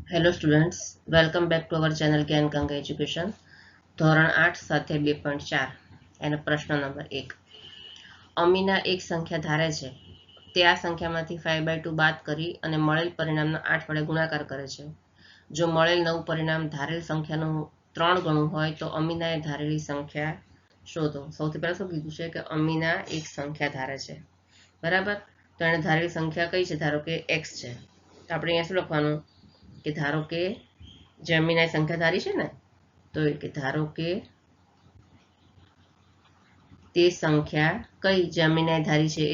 Hello students, welcome back to our channel જ્ઞાન Ganga education. ધોરણ 8 સાથે 2.4 એનો પ્રશ્ન નંબર 1. અમીના એક સંખ્યા ધારે છે, તે આ સંખ્યામાંથી 5/2 બાદ કરી અને મળેલ પરિણામનો 8 વડે ગુણાકાર કરે છે. જો મળેલ નવું પરિણામ ધારેલ સંખ્યાનું 3 ગણું હોય તો અમીનાએ ધારેલી સંખ્યા શોધો. સૌથી પહેલા શું કીધું છે કે અમીના એક સંખ્યા ધારે છે, બરાબર. તો એને ધારેલી સંખ્યા કઈ છે? ધારો કે x છે. તો આપણે અહીંયા શું લખવાનું કે ધારો કે જે અમીનાએ સંખ્યા ધારી છે ને, તો કે ધારો કે તે સંખ્યા કઈ જે અમીનાએ ધારી છે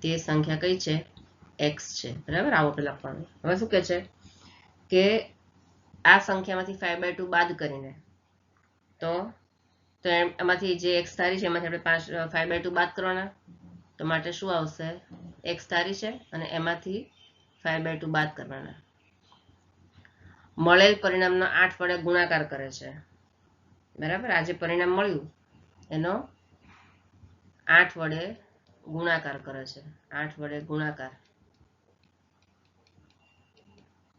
તે સંખ્યા કઈ છે? x છે, બરાબર. આવું આપણે લખવાનું. હવે શું કહે છે કે આ સંખ્યામાંથી 5/2 બાદ કરીને તો એમાંથી જે x ધારી છે એમાંથી આપણે 5/2 બાદ કરવાના. તો માટે શું આવશે? x ધારી છે અને એમાંથી 5/2 બાદ કરવાના. મળેલ પરિણામનો 8 વડે ગુણાકાર કરે છે, બરાબર. આ જે પરિણામ મળ્યું એનો 8 વડે ગુણાકાર કરે છે. 8 વડે ગુણાકાર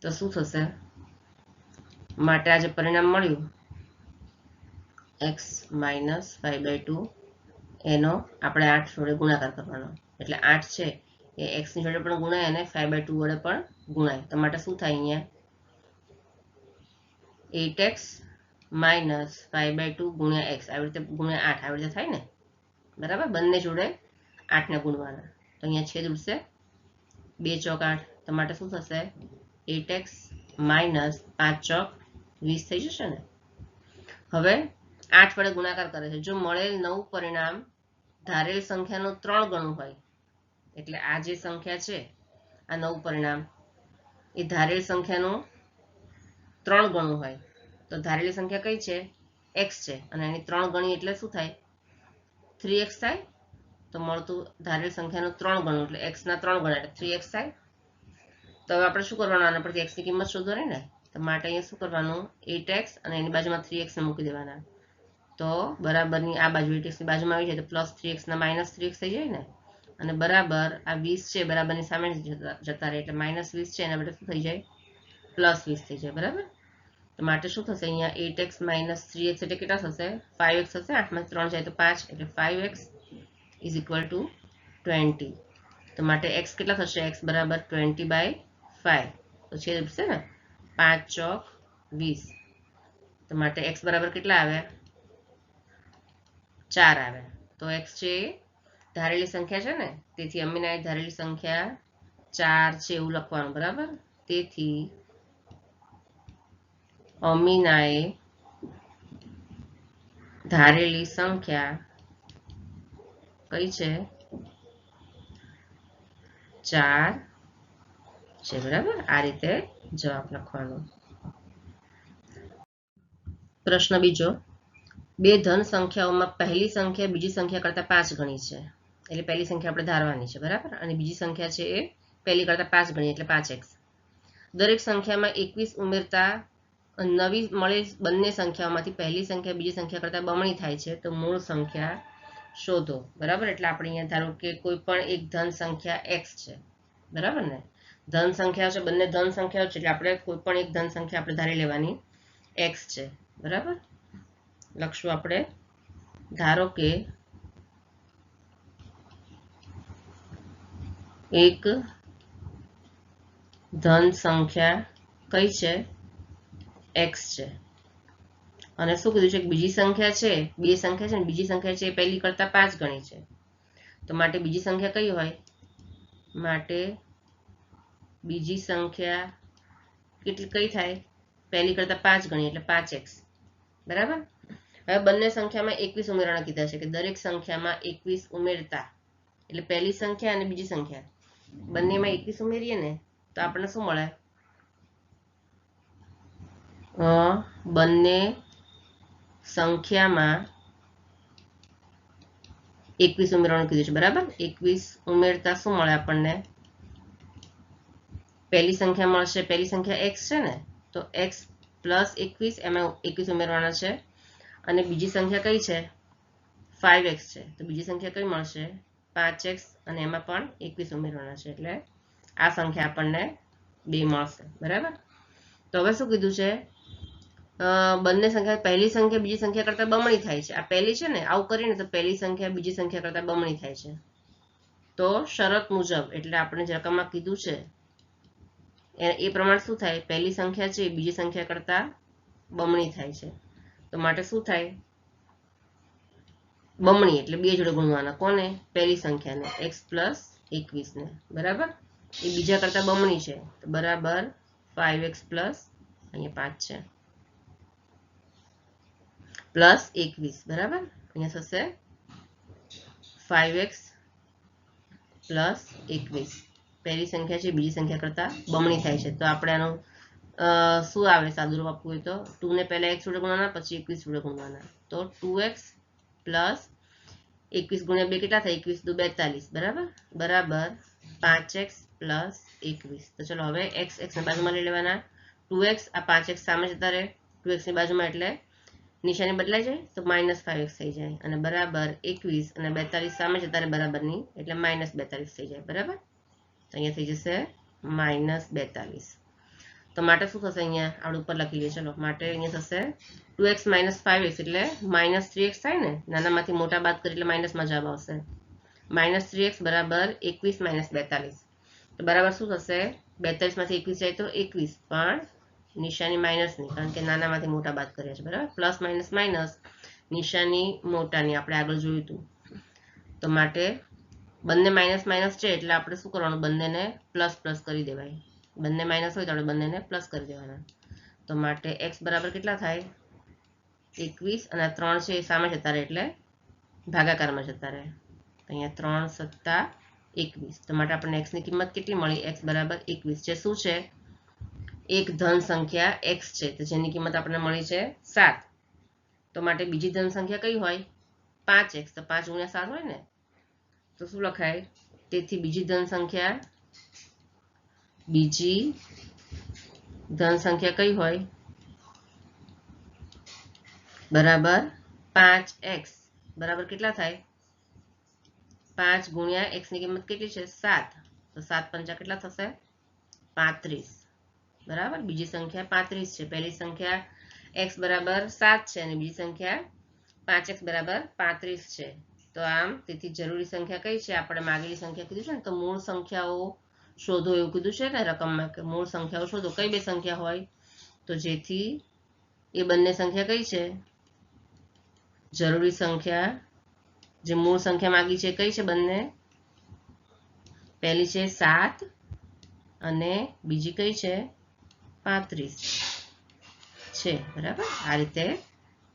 તો શું થશે? માટે આ જે પરિણામ મળ્યું x - 5/2 એનો આપણે 8 વડે ગુણાકાર કરવાનો. એટલે 8 છે એ x ની જોડે પણ ગુણાય અને 5/2 વડે પણ ગુણાય. તો માટે શું થાય? અહીંયા 8x - 5/2 ગુણ્યા x, આવી રીતે ગુણ્યા 8 આવી રીતે થાય ને, બરાબર. બંને જોડે 8 ને ગુણવાના. તો અહીંયા છેદ ઉડશે, 2 ચોક 8. તો માટે શું થશે? 8x - 5 ચોક 20 થઈ જશે ને. હવે 8 વડે ગુણાકાર કરે છે. જો મળેલ નવું પરિણામ ધારેલ સંખ્યાનું 3 ગણું હોય, એટલે આ જે સંખ્યા છે, આ નવું પરિણામ એ ધારેલ સંખ્યાનું 3 ગણું હોય, તો ધારેલી સંખ્યા કઈ છે? x છે, અને એની 3 ગણી એટલે શું થાય? 3x થાય. તો મળતું ધારેલ સંખ્યાનું 3 ગણું એટલે x ના 3 ગણા એટલે 3x થાય. તો હવે આપણે શું કરવાનું? આના પરથી x ની કિંમત શોધવાની ને. તો માટે અહીંયા શું કરવાનું? 8x અને એની બાજુમાં 3x ને મૂકી દેવાના. તો બરાબરની આ બાજુ 8x ની બાજુમાં આવી જાય તો +3x ના -3x થઈ જાય ને. અને બરાબર આ 20 છે, બરાબરની સામે જતા રહે એટલે -20 છે, એના બદલે શું થઈ જાય? +20 થઈ જાય, બરાબર. તો માટે શું થશે? અહીંયા 8x - 3x એટલે કેટલા થશે? 5x થશે. 8 માંથી 3 જાય તો 5 એટલે 5x = 20. તો માટે x કેટલા થશે? x બરાબર 20/5. તો છેદ ઉડશે ને, 5 ચોક 20. તો માટે x બરાબર કેટલા આવ્યા? 4 આવ્યા. તો x છે ધારેલી સંખ્યા છે ને, તેથી અમીનાએ ધારેલી સંખ્યા 4 છે એવું લખવાનું, બરાબર. તેથી અમીનાએ ધારેલી સંખ્યા કઈ છે? 4 છે, બરાબર. આ રીતે જવાબ લખવાનો. પ્રશ્ન બીજો. બે ધન સંખ્યાઓમાં પહેલી સંખ્યા બીજી સંખ્યા કરતા 5 ગણી છે, એટલે પહેલી સંખ્યા આપણે ધારવાની છે, બરાબર. અને બીજી સંખ્યા છે એ પહેલી કરતા 5 ગણી એટલે 5x. દરેક સંખ્યામાં 21 ઉમેરતા નવી મળેલ બંને સંખ્યાઓમાંથી પહેલી સંખ્યા બીજી સંખ્યા કરતા બમણી થાય છે, તો મૂળ સંખ્યા શોધો, બરાબર. એટલે આપણે અહીંયા ધારો કે કોઈ પણ એક ધન સંખ્યા x છે, બરાબર ને. ધન સંખ્યાઓ છે, બંને ધન સંખ્યાઓ છે, એટલે આપણે કોઈ પણ એક ધન સંખ્યા આપણે ધારી લેવાની x છે, બરાબર. લખશું આપણે. ધારો કે એક ધન સંખ્યા કઈ છે? x છે. અને શું કીધું છે? બીજી સંખ્યા છે, બે સંખ્યા છે ને, બીજી સંખ્યા છે પહેલી કરતા 5 ગણી છે. તો માટે બીજી સંખ્યા કઈ હોય? માટે બીજી સંખ્યા કેટલી કઈ થાય? પહેલી કરતા 5 ગણી એટલે 5x, બરાબર. હવે બંને સંખ્યામાં 21 ઉમેરવાના કીધા છે, કે દરેક સંખ્યામાં 21 ઉમેરતા, એટલે પહેલી સંખ્યા અને બીજી સંખ્યા બંનેમાં 21 ઉમેરીએ ને તો આપણને શું મળે? બંને સંખ્યામાં 21 ઉમેરવાનું કીધું છે, બરાબર. 21 ઉમેરતા શું મળે આપણને? પહેલી સંખ્યા મળશે, પહેલી સંખ્યા x છે ને, તો x + 21, એમાં 21 ઉમેરવાના છે. અને બીજી સંખ્યા કઈ છે? 5x છે. તો બીજી સંખ્યા કઈ મળશે? 5x, અને એમાં પણ 21 ઉમેરવાના છે. એટલે આ સંખ્યા આપણને 2 મળશે બરાબર. તો હવે શું કીધું છે, બંને સંખ્યા પહેલી સંખ્યા બીજી સંખ્યા કરતા બમણી થાય છે. આ પહેલી છે ને, આવું કરીને તો પહેલી સંખ્યા બીજી સંખ્યા કરતા બમણી થાય છે. તો શરત મુજબ એટલે આપણે જે રકમમાં કીધું છે એ પ્રમાણે શું થાય, પહેલી સંખ્યા છે બીજી સંખ્યા કરતા બમણી થાય છે. તો માટે શું થાય, બમણી એટલે 2 જોડે ગુણવાના. કોને? પહેલી સંખ્યાને x પ્લસ 21 ને બરાબર. એ બીજા કરતા બમણી છે તો બરાબર 5x પ્લસ અહીંયા 5 છે પ્લસ 21 બરાબર. અહીંયા થશે 5x પ્લસ 21. પહેલી સંખ્યા છે બીજી સંખ્યા કરતા બમણી થાય છે. તો આપણે આનું શું આવે સાદુરૂપ આપવું હોય તો 2 ને પહેલા x જોડે ગુણવાના, પછી 21 જોડે ગુણવાના. તો 2x પ્લસ 21 ગુણ્યા 2 કેટલા થાય, 21 દુ 42 બરાબર બરાબર 5x પ્લસ 21. તો ચલો હવે x ને બાજુમાં લઈ લેવાના. 2x આ 5x સામે જતા રહે, 2x ની બાજુમાં એટલે નિશાની બદલાઈ જાય તો -5x થઈ જાય અને બરાબર 21 અને 42 સામે જતા રહે બરાબરની એટલે -42 થઈ જાય બરાબર. તો અહીંયા થઈ જશે -42. તો માટે શું થશે, અહીંયા આપણે ઉપર લખી લઈએ ચલો. માટે અહીંયા થશે 2x - 5x એટલે -3x થાય ને, નાનામાંથી મોટા બાદ કરી એટલે માઇનસમાં જવાબ આવશે. -3x બરાબર 21 - 42. તો બરાબર શું થશે, 42 માંથી 21 જાય તો 21, પણ નિશાની માઇનસની, કારણ કે નાનામાંથી મોટા બાદ કર્યા છે બરાબર. પ્લસ માઇનસ માઇનસ, નિશાની મોટાની આપણે આગળ જોયું હતું. તો માટે બંને માઇનસ માઇનસ છે એટલે આપણે શું કરવાનું, બંનેને પ્લસ પ્લસ કરી દેવાય. બંને માઇનસ હોય તો આપણે બંનેને પ્લસ કરી દેવાના. તો માટે x બરાબર કેટલા થાય, 21 અને 3 છે એ સામે જતા રહે એટલે ભાગાકારમાં જતા રહે. અહીંયા 3 + 21. તો માટે આપણને x ની કિંમત કેટલી મળી, x બરાબર 21. જે શું છે, એક ધન સંખ્યા x છે તો જેની કિંમત આપણને મળી છે 7. તો માટે બીજી ધન સંખ્યા કઈ હોય, 5x. તો 5 × 7 હોય ને, તો શું લખાય, તેથી બીજી ધન સંખ્યા કઈ હોય, બરાબર 5x બરાબર કેટલા થાય, 5 × x ની કિંમત કેટલી છે 7. તો 7 × 5 કેટલા થશે, 35 બરાબર. બીજી સંખ્યા 35 છે, પહેલી સંખ્યા x બરાબર 7 છે અને બીજી સંખ્યા 5x બરાબર 35 છે. તો આમ તેથી જરૂરી સંખ્યા કઈ છે, આપણે માગેલી સંખ્યા કીધું છે ને, તો મૂળ સંખ્યાઓ શોધો એવું કીધું છે ને રકમમાં, કે મૂળ સંખ્યાઓ શોધો. કઈ બે સંખ્યા હોય, તો જેથી એ બંને સંખ્યા કઈ છે, જરૂરી સંખ્યા, જે મૂળ સંખ્યા માંગી છે કઈ છે બંને, પહેલી છે 7 અને બીજી કઈ છે 35 છે બરાબર. આ રીતે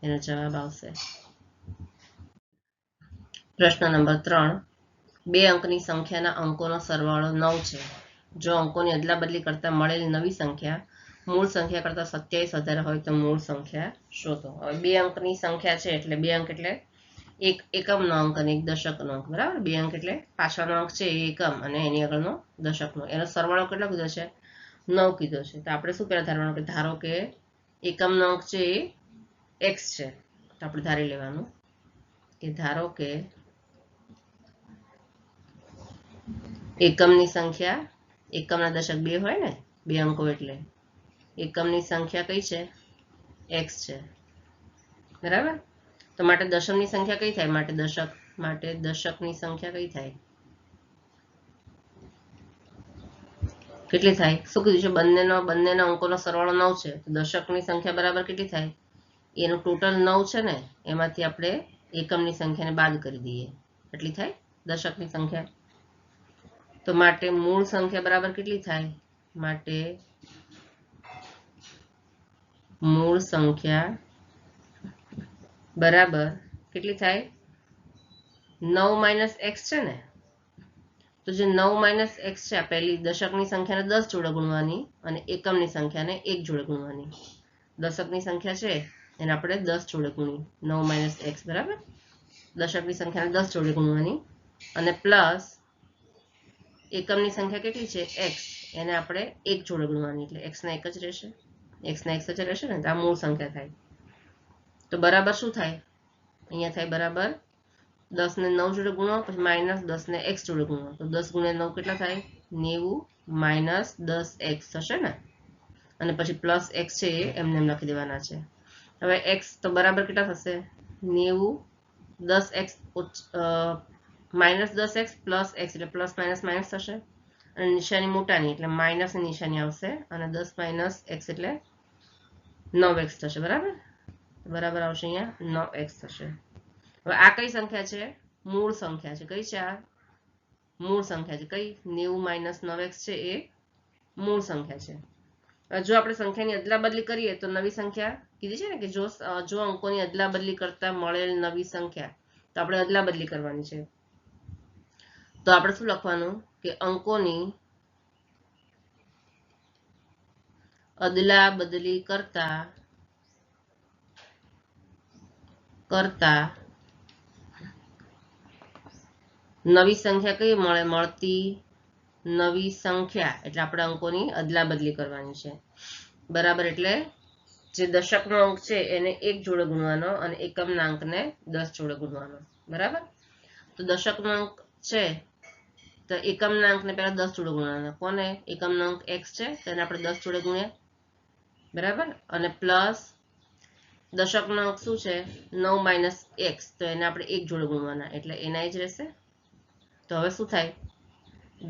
એનો જવાબ આવશે. પ્રશ્ન નંબર 3, 2 અંકની સંખ્યાના અંકોનો સરવાળો 9 છે. જો અંકોની અદલાબદલી કરતા મળેલી નવી સંખ્યા મૂળ સંખ્યા કરતા 27 વધારે હોય તો મૂળ સંખ્યા શોધો. હવે 2 અંકની સંખ્યા છે એટલે 2 અંક એટલે એક એકમનો અંક અને એક દશકનો અંક બરાબર. 2 અંક એટલે પાછળનો અંક છે એ એકમ અને એની આગળનો દશકનો. એનો સરવાળો કેટલો કીધો છે, 9 કીધો છે. તો આપણે શું પહેલા ધારવાનું, કે ધારો કે એકમનો અંક છે એ x છે. તો આપણે ધારી લેવાનું કે ધારો કે એકમની સંખ્યા, એકમના દશક 2 હોય ને, 2 અંકો એટલે એકમની સંખ્યા કઈ છે, x છે બરાબર. તો માટે દશમની સંખ્યા કઈ થાય, માટે દશકની સંખ્યા કઈ થાય, કેટલી થાય, શું કીધું છે, બંનેનો અંકોનો સરવાળો 9 છે. તો દશકની સંખ્યા બરાબર કેટલી થાય, એનું ટોટલ 9 છે ને, એમાંથી આપણે એકમની સંખ્યાને બાદ કરી દઈએ, એટલી થાય દશકની સંખ્યા. તો માટે મૂળ સંખ્યા બરાબર કેટલી થાય, માટે મૂળ સંખ્યા બરાબર કેટલી થાય, 9 - x છે ને. તો જે 9 - x છે, આ પહેલી દશકની સંખ્યાને 10 જોડે ગુણવાની અને એકમની સંખ્યાને 1 જોડે ગુણવાની. દશકની સંખ્યા છે એને આપણે 10 જોડે ગુણી, 9 - x બરાબર. દશકની સંખ્યાને 10 જોડે ગુણવાની અને પ્લસ એકમની સંખ્યા કેટલી છે x, એને આપણે 1 જોડે ગુણવાની, એટલે x ના 1 જ રહેશે, x ના 1 જ રહેશે ને. તો આ મૂળ સંખ્યા થાય. તો બરાબર શું થાય, અહીંયા થાય બરાબર 10 ને 9 જોડે ગુણો, પછી માઇનસ 10 ને x જોડે ગુણો, તો 10 ગુણ્યા 9 કેટલા થાય? 90 માઇનસ 10x થશે ને, અને પછી પ્લસ x છે એ એમને એમ લખી દેવાના છે. હવે x તો બરાબર કેટલા થશે? 90 10x minus 10x plus x એટલે પ્લસ માઇનસ માઇનસ થશે, અને નિશાની મોટાની એટલે માઇનસ ની નિશાની આવશે, અને 10 માઇનસ x એટલે 9x થશે. બરાબર, બરાબર આવશે અહીંયા 9x થશે. હવે આ કઈ સંખ્યા છે? મૂળ સંખ્યા છે. કઈ છે આ? મૂળ સંખ્યા છે. કઈ? 90 માઇનસ 9x છે એ મૂળ સંખ્યા છે. જો આપણે સંખ્યાની અદલા બદલી કરીએ તો નવી સંખ્યા કીધી છે ને કે જો અંકોની અદલા બદલી કરતા મળેલ નવી સંખ્યા, તો આપણે અદલા બદલી કરવાની છે. તો આપણે શું લખવાનું કે અંકોની અદલા બદલી કરતા નવી સંખ્યા કઈ મળે? મળતી નવી સંખ્યા એટલે આપણે અંકોની અદલા બદલી કરવાની છે. બરાબર, એટલે જે દશકનો અંક છે એને 1 જોડે ગુણવાનો અને એકમના અંકને 10 જોડે ગુણવાનો. બરાબર, તો દશકનો અંક છે તો એકમના અંકને પહેલા 10 જોડે ગુણવાના. કોને? એકમનો અંક x છે તો એને આપણે 10 જોડે ગુણ્યા. બરાબર, અને પ્લસ દશકનો અંક શું છે? 9 માઇનસ x, તો એને આપણે 1 જોડે ગુણવાના, એટલે એના જ રહેશે. તો હવે શું થાય?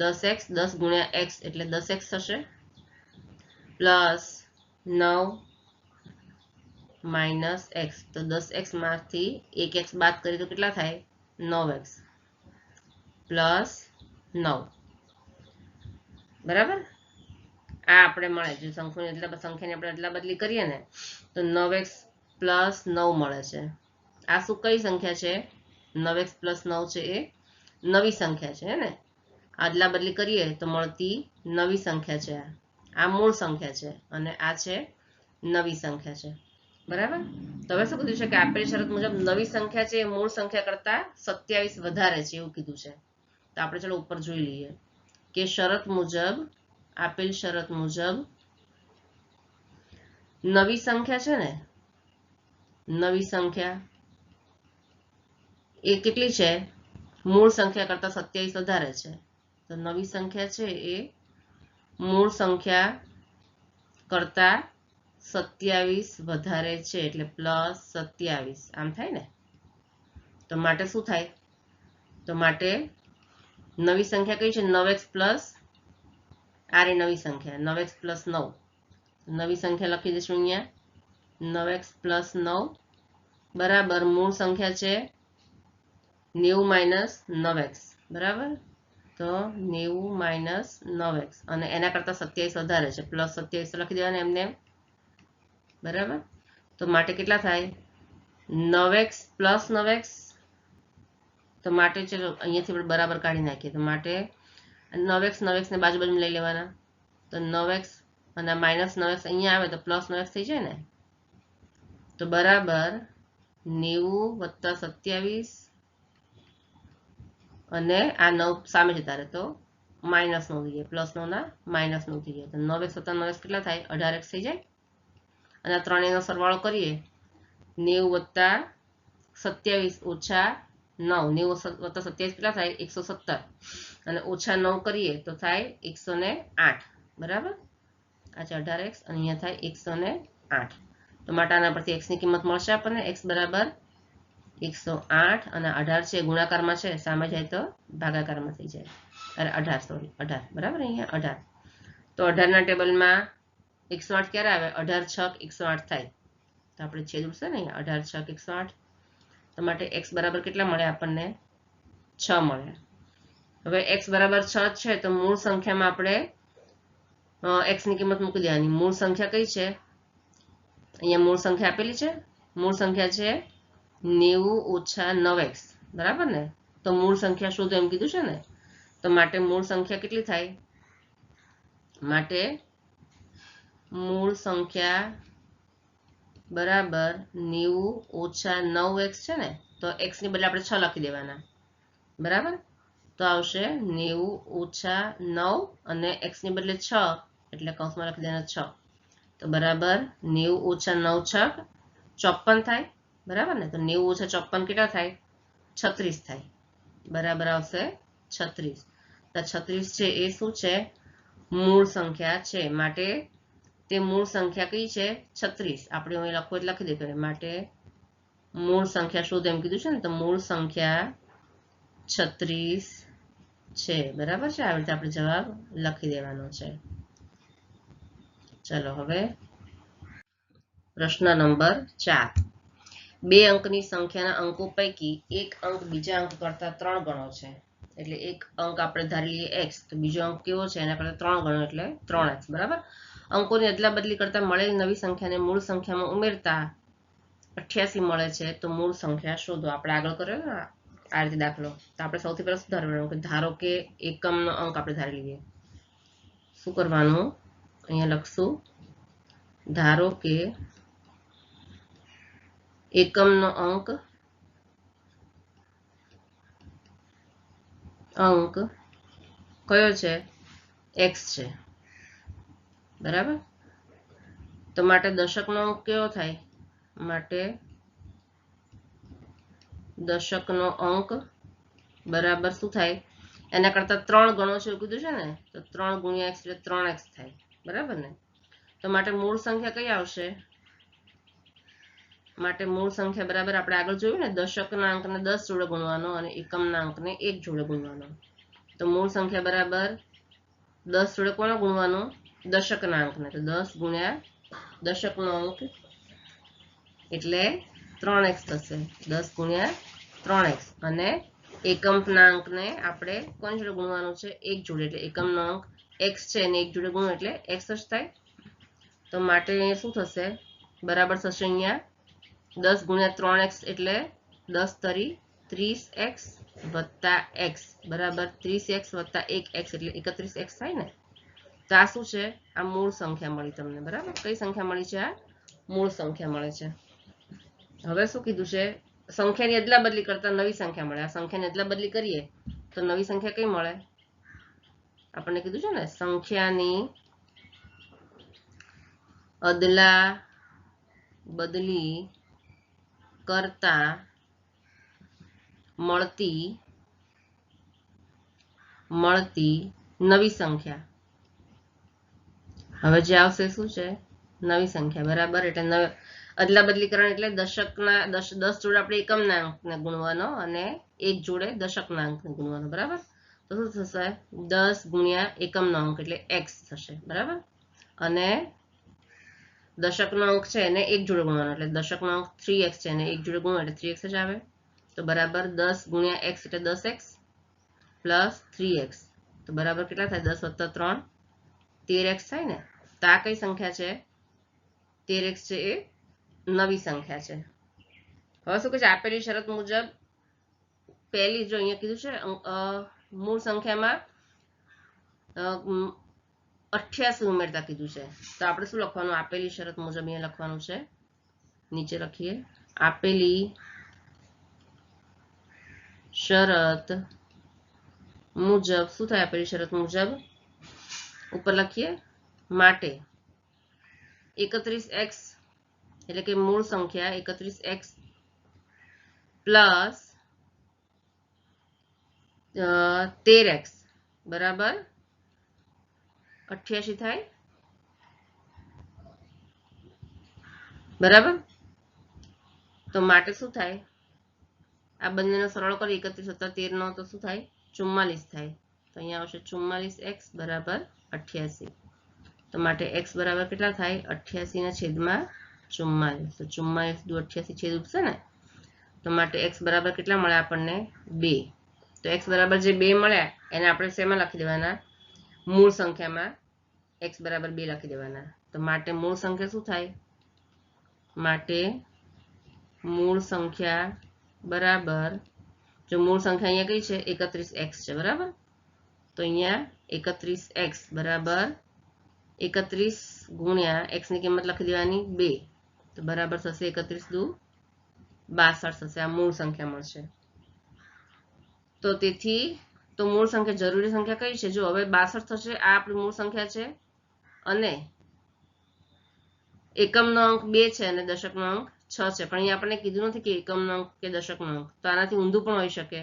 10x 10 ગુણ્યા x એટલે 10x થશે, પ્લસ 9 માઇનસ x, તો 10x માંથી 1x બાદ કરીએ તો કેટલા થાય? 9x plus 9. બરાબર, આ આપણે મળે જો સંખ્યાની આપણે અદલા બદલી કરીએ ને તો 9x પ્લસ 9 મળે છે. આ શું કઈ સંખ્યા છે? 9x પ્લસ 9 છે એ નવી સંખ્યા છે ને. અદલા બદલી કરીએ તો મળતી નવી સંખ્યા છે. આ મૂળ સંખ્યા છે અને આ છે નવી સંખ્યા છે. બરાબર, તો હવે શું કીધું છે કે આપેલ શરત મુજબ નવી સંખ્યા છે એ મૂળ સંખ્યા કરતા 27 વધારે છે એવું કીધું છે. તો આપણે ચલો ઉપર જોઈ લઈએ કે શરત મુજબ, આપેલ શરત મુજબ નવી સંખ્યા છે ને, નવી સંખ્યા એ કેટલી છે? મૂળ સંખ્યા કરતા 27 વધારે છે. તો નવી સંખ્યા છે એ મૂળ સંખ્યા કરતા 27 વધારે છે એટલે પ્લસ 27. આમ થાય ને, તો માટે શું થાય? તો માટે નવી સંખ્યા કઈ છે? 9x પ્લસ આ રે નવી સંખ્યા 9x પ્લસ 9. નવી સંખ્યા લખી દઈશું અહીંયા 9x પ્લસ 9 બરાબર મૂળ સંખ્યા છે 90 માઇનસ 9x. બરાબર, તો 90 માઇનસ 9x અને એના કરતા 27 વધારે છે, પ્લસ 27 લખી દેવાના એમને. બરાબર, તો માટે કેટલા થાય? 9x plus 9x. તો માટે ચલો અહીંયાથી આપણે બરાબર કાઢી નાખીએ, તો માટે 9x 9x ને બાજુ બાજુ લઈ લેવાના, તો 9x અને માઇનસ 9x અહીંયા આવે તો પ્લસ 9x થઈ જાય ને. તો બરાબર 90 વત્તા 27 અને આ 9 સામે જતા રહે તો માઇનસ 9 થઈ જાય, પ્લસ 9 ના માઇનસ 9 થઈ જાય. તો 9x વત્તા 9x કેટલા થાય? 18x થઈ જાય. અને આ ત્રણેયનો સરવાળો કરીએ 90 વત્તા 27 ઓછા 9, 90 વત્તા 27 કેટલા થાય? 117, અને ઓછા 9 કરીએ તો થાય 108. બરાબર, આ છે 18x અને અહીંયા થાય 108. તો માટે આના પરથી x ની કિંમત મળશે આપણને. x બરાબર 108 અને 18 છે ગુણાકારમાં છે, સામે જાય તો ભાગાકારમાં થઈ જાય. અરે 18 સોરી 18. બરાબર, અહીંયા 18. તો 18 ના ટેબલમાં 108 ક્યારે આવે? 18 છક 108 થાય. તો આપણે છેદ ઉડશે ને અહીંયા 18 છક 108. તો માટે x બરાબર કેટલા મળે આપણને? 6 મળે. હવે x બરાબર 6 છે તો મૂળ સંખ્યામાં આપણે x ની કિંમત મૂકી દેવાની. મૂળ સંખ્યા કઈ છે? અહીંયા મૂળ સંખ્યા આપેલી છે. મૂળ સંખ્યા છે 90 ઓછા 9x. બરાબર ને, તો મૂળ સંખ્યા શોધો એમ કીધું છે ને. તો માટે મૂળ સંખ્યા કેટલી થાય? માટે મૂળ સંખ્યા બરાબર 90 ઓછા 9x છે ને, તો x ની બદલે આપણે 6 લખી દેવાના. બરાબર, તો આવશે 90 ઓછા 9 અને x ની બદલે 6 એટલે કૌંસમાં લખી દેવાના 6. તો બરાબર 90 ઓછા 9 છક 54 થાય. બરાબર ને, તો 90 ઓછા 54 કેટલા થાય? 36 થાય, બરાબર આવશે 36. તો 36 છે એ શું છે? મૂળ સંખ્યા છે, માટે તે મૂળ સંખ્યા કઈ છે? 36. આપણે અહીં લખવું એટલે લખી દે, માટે મૂળ સંખ્યા શોધો એમ કીધું છે ને, તો મૂળ સંખ્યા 36 છે, બરાબર છે. આવી રીતે આપણે જવાબ લખી દેવાનો છે. ચલો હવે પ્રશ્ન નંબર 4. 2 અંકની સંખ્યાના અંકો પૈકી એક અંક બીજા અંક કરતા 3 ગણો છે. એટલે એક અંક આપણે ધારી લઈએ x, તો બીજો અંક કેવો છે? એના કરતા 3 ગણો એટલે 3x, બરાબર. અંકોની અદલા બદલી કરતા મળેલી નવી સંખ્યાને મૂળ સંખ્યામાં ઉમેરતા 88 મળે છે, તો મૂળ સંખ્યા શોધો. આપણે આગળ કર્યો ને આ રીતે દાખલો, તો આપણે સૌથી પહેલા શું ધારવાનું કે ધારો કે એકમનો અંક આપણે ધારી લઈએ. શું કરવાનું? અહીંયા લખશું, ધારો કે એકમનો અંક કયો છે? x છે, બરાબર. તો માટે દશકનો અંક કેવો થાય? માટે દશકનો અંક બરાબર શું થાય? એના કરતા 3 ગણો છે એવું કીધું છે ને, તો 3 ગુણ્યા x એટલે 3x થાય, બરાબર ને. તો માટે મૂળ સંખ્યા કઈ આવશે? માટે મૂળ સંખ્યા બરાબર આપણે આગળ જોયું ને, દશકના અંકને 10 જોડે ગુણવાનો અને એકમના અંકને 1 જોડે ગુણવાનો. તો મૂળ સંખ્યા બરાબર 10 જોડે કોનો ગુણવાનો? દશકના અંકને. તો 10 ગુણ્યા દશકનો અંક એટલે 3x થશે, 10 ગુણ્યા 3x. અને એકમના અંકને આપણે કોની જોડે ગુણવાનું છે? 1 જોડે, એટલે એકમનો અંક x છે અને 1 જોડે ગુણો એટલે x જ થાય. તો માટે અહીંયા શું થશે? બરાબર થશે અહીંયા 10 ગુણ્યા 3x એટલે 10 તરી 30x વત્તા x બરાબર 30x વત્તા 1x એટલે 31x થાય ને. તો આ શું છે? આ મૂળ સંખ્યા મળી તમને, બરાબર. કઈ સંખ્યા મળી છે? આ મૂળ સંખ્યા મળે છે. હવે શું કીધું છે? સંખ્યાની અદલા બદલી કરતા નવી સંખ્યા મળે. આ સંખ્યાની અદલા બદલી કરીએ તો નવી સંખ્યા કઈ મળે? આપણને કીધું છે ને, સંખ્યાની અદલા બદલી કરતા મળતી નવી સંખ્યા. હવે જે આવશે શું છે? નવી સંખ્યા, બરાબર. એટલે અદલા બદલી કરવાની એટલે દશકના 10 જોડે આપણે એકમના અંકને ગુણવાનો અને 1 જોડે દશકના અંકને ગુણવાનો, બરાબર. તો શું થશે? 10 ગુણ્યા એકમનો અંક એટલે x થશે, બરાબર. અને દશકનો અંક છે એને 1 જોડે ગુણવાનો, એટલે દશકનો અંક 3x છે અને 1 જોડે ગુણો એટલે 3x જ આવે. તો બરાબર 10 ગુણ્યા x એટલે 10x પ્લસ 3x, તો બરાબર કેટલા થાય? 10 વત્તા 3 13x થાય ને. તો આ કઈ સંખ્યા છે? 13x છે એ નવી સંખ્યા છે. હવે શું કહે છે? આપેલી શરત મુજબ પહેલી, જો અહીંયા કીધું છે મૂળ સંખ્યામાં 88 ઉમેરતા કીધું છે, તો આપણે શું લખવાનું? આપેલી શરત મુજબ અહીંયા લખવાનું છે. નીચે લખીએ, આપેલી શરત મુજબ શું થાય? આપેલી શરત મુજબ ઉપર લખીએ, માટે 31x એટલે કે મૂળ સંખ્યા 31x પ્લસ 13x બરાબર 88 થાય, બરાબર. તો માટે શું થાય? આ બંનેનો સરળ કરી 31 વત્તા 13 નો તો શું થાય? 44 થાય. તો અહીંયા આવશે 44x બરાબર 88. તો માટે x બરાબર કેટલા થાય? 88 ના છેદમાં 44. તો 44 દુ 88 છેદ ઉપસે ને, તો માટે x બરાબર કેટલા મળે આપણને? 2. તો x બરાબર જે 2 મળ્યા એને આપણે શેમાં લખી દેવાના? મૂળ સંખ્યામાં x બરાબર 2 લખી દેવાના. તો માટે મૂળ સંખ્યા શું થાય? માટે મૂળ સંખ્યા બરાબર, જો મૂળ સંખ્યા અહીંયા કઈ છે? 31x છે, બરાબર. તો અહીંયા 31x બરાબર 31 ગુણ્યા x ની કિંમત લખી દેવાની 2, તો બરાબર થશે 31 દુ 62 થશે. આ મૂળ સંખ્યા મળશે. તો તેથી તો મૂળ સંખ્યા જરૂરી સંખ્યા કઈ છે? જો હવે 62 થશે, આ આપણી મૂળ સંખ્યા છે અને એકમનો અંક 2 છે અને દશકનો અંક 6 છે, પણ અહીંયા આપણને કીધું નથી કે એકમનો અંક કે દશકનો અંક, તો આનાથી ઊંધું પણ હોઈ શકે,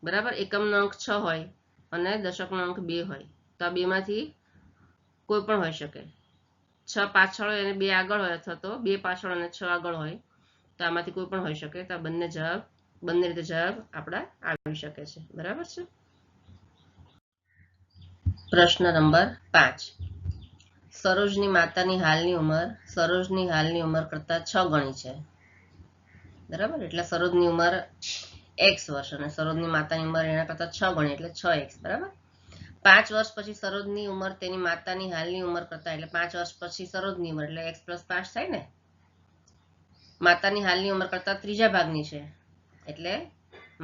બરાબર. એકમનો અંક 6 હોય અને દશકનો અંક 2 હોય, તો આ બેમાંથી કોઈ પણ હોઈ શકે. 6 પાછળ હોય અને 2 આગળ હોય, અથવા તો 2 પાછળ અને 6 આગળ હોય, તો આમાંથી કોઈ પણ હોઈ શકે. તો આ બંને રીતે જવાબ આપણા આવી શકે છે, બરાબર છે. પ્રશ્ન નંબર 5. સરોજની માતાની હાલની ઉંમર સરોજની હાલની ઉંમર કરતા 6 ગણી છે, બરાબર. એટલે સરોજની ઉંમર x વર્ષ અને સરોજની માતાની ઉંમર એના કરતા 6 ગણી એટલે 6x, બરાબર. 5 વર્ષ પછી સરોજની ઉંમર તેની માતાની હાલની ઉંમર કરતા, એટલે 5 વર્ષ પછી સરોજની ઉંમર એટલે x + 5 થાય ને. માતાની હાલની ઉંમર કરતા ત્રીજા ભાગની છે, એટલે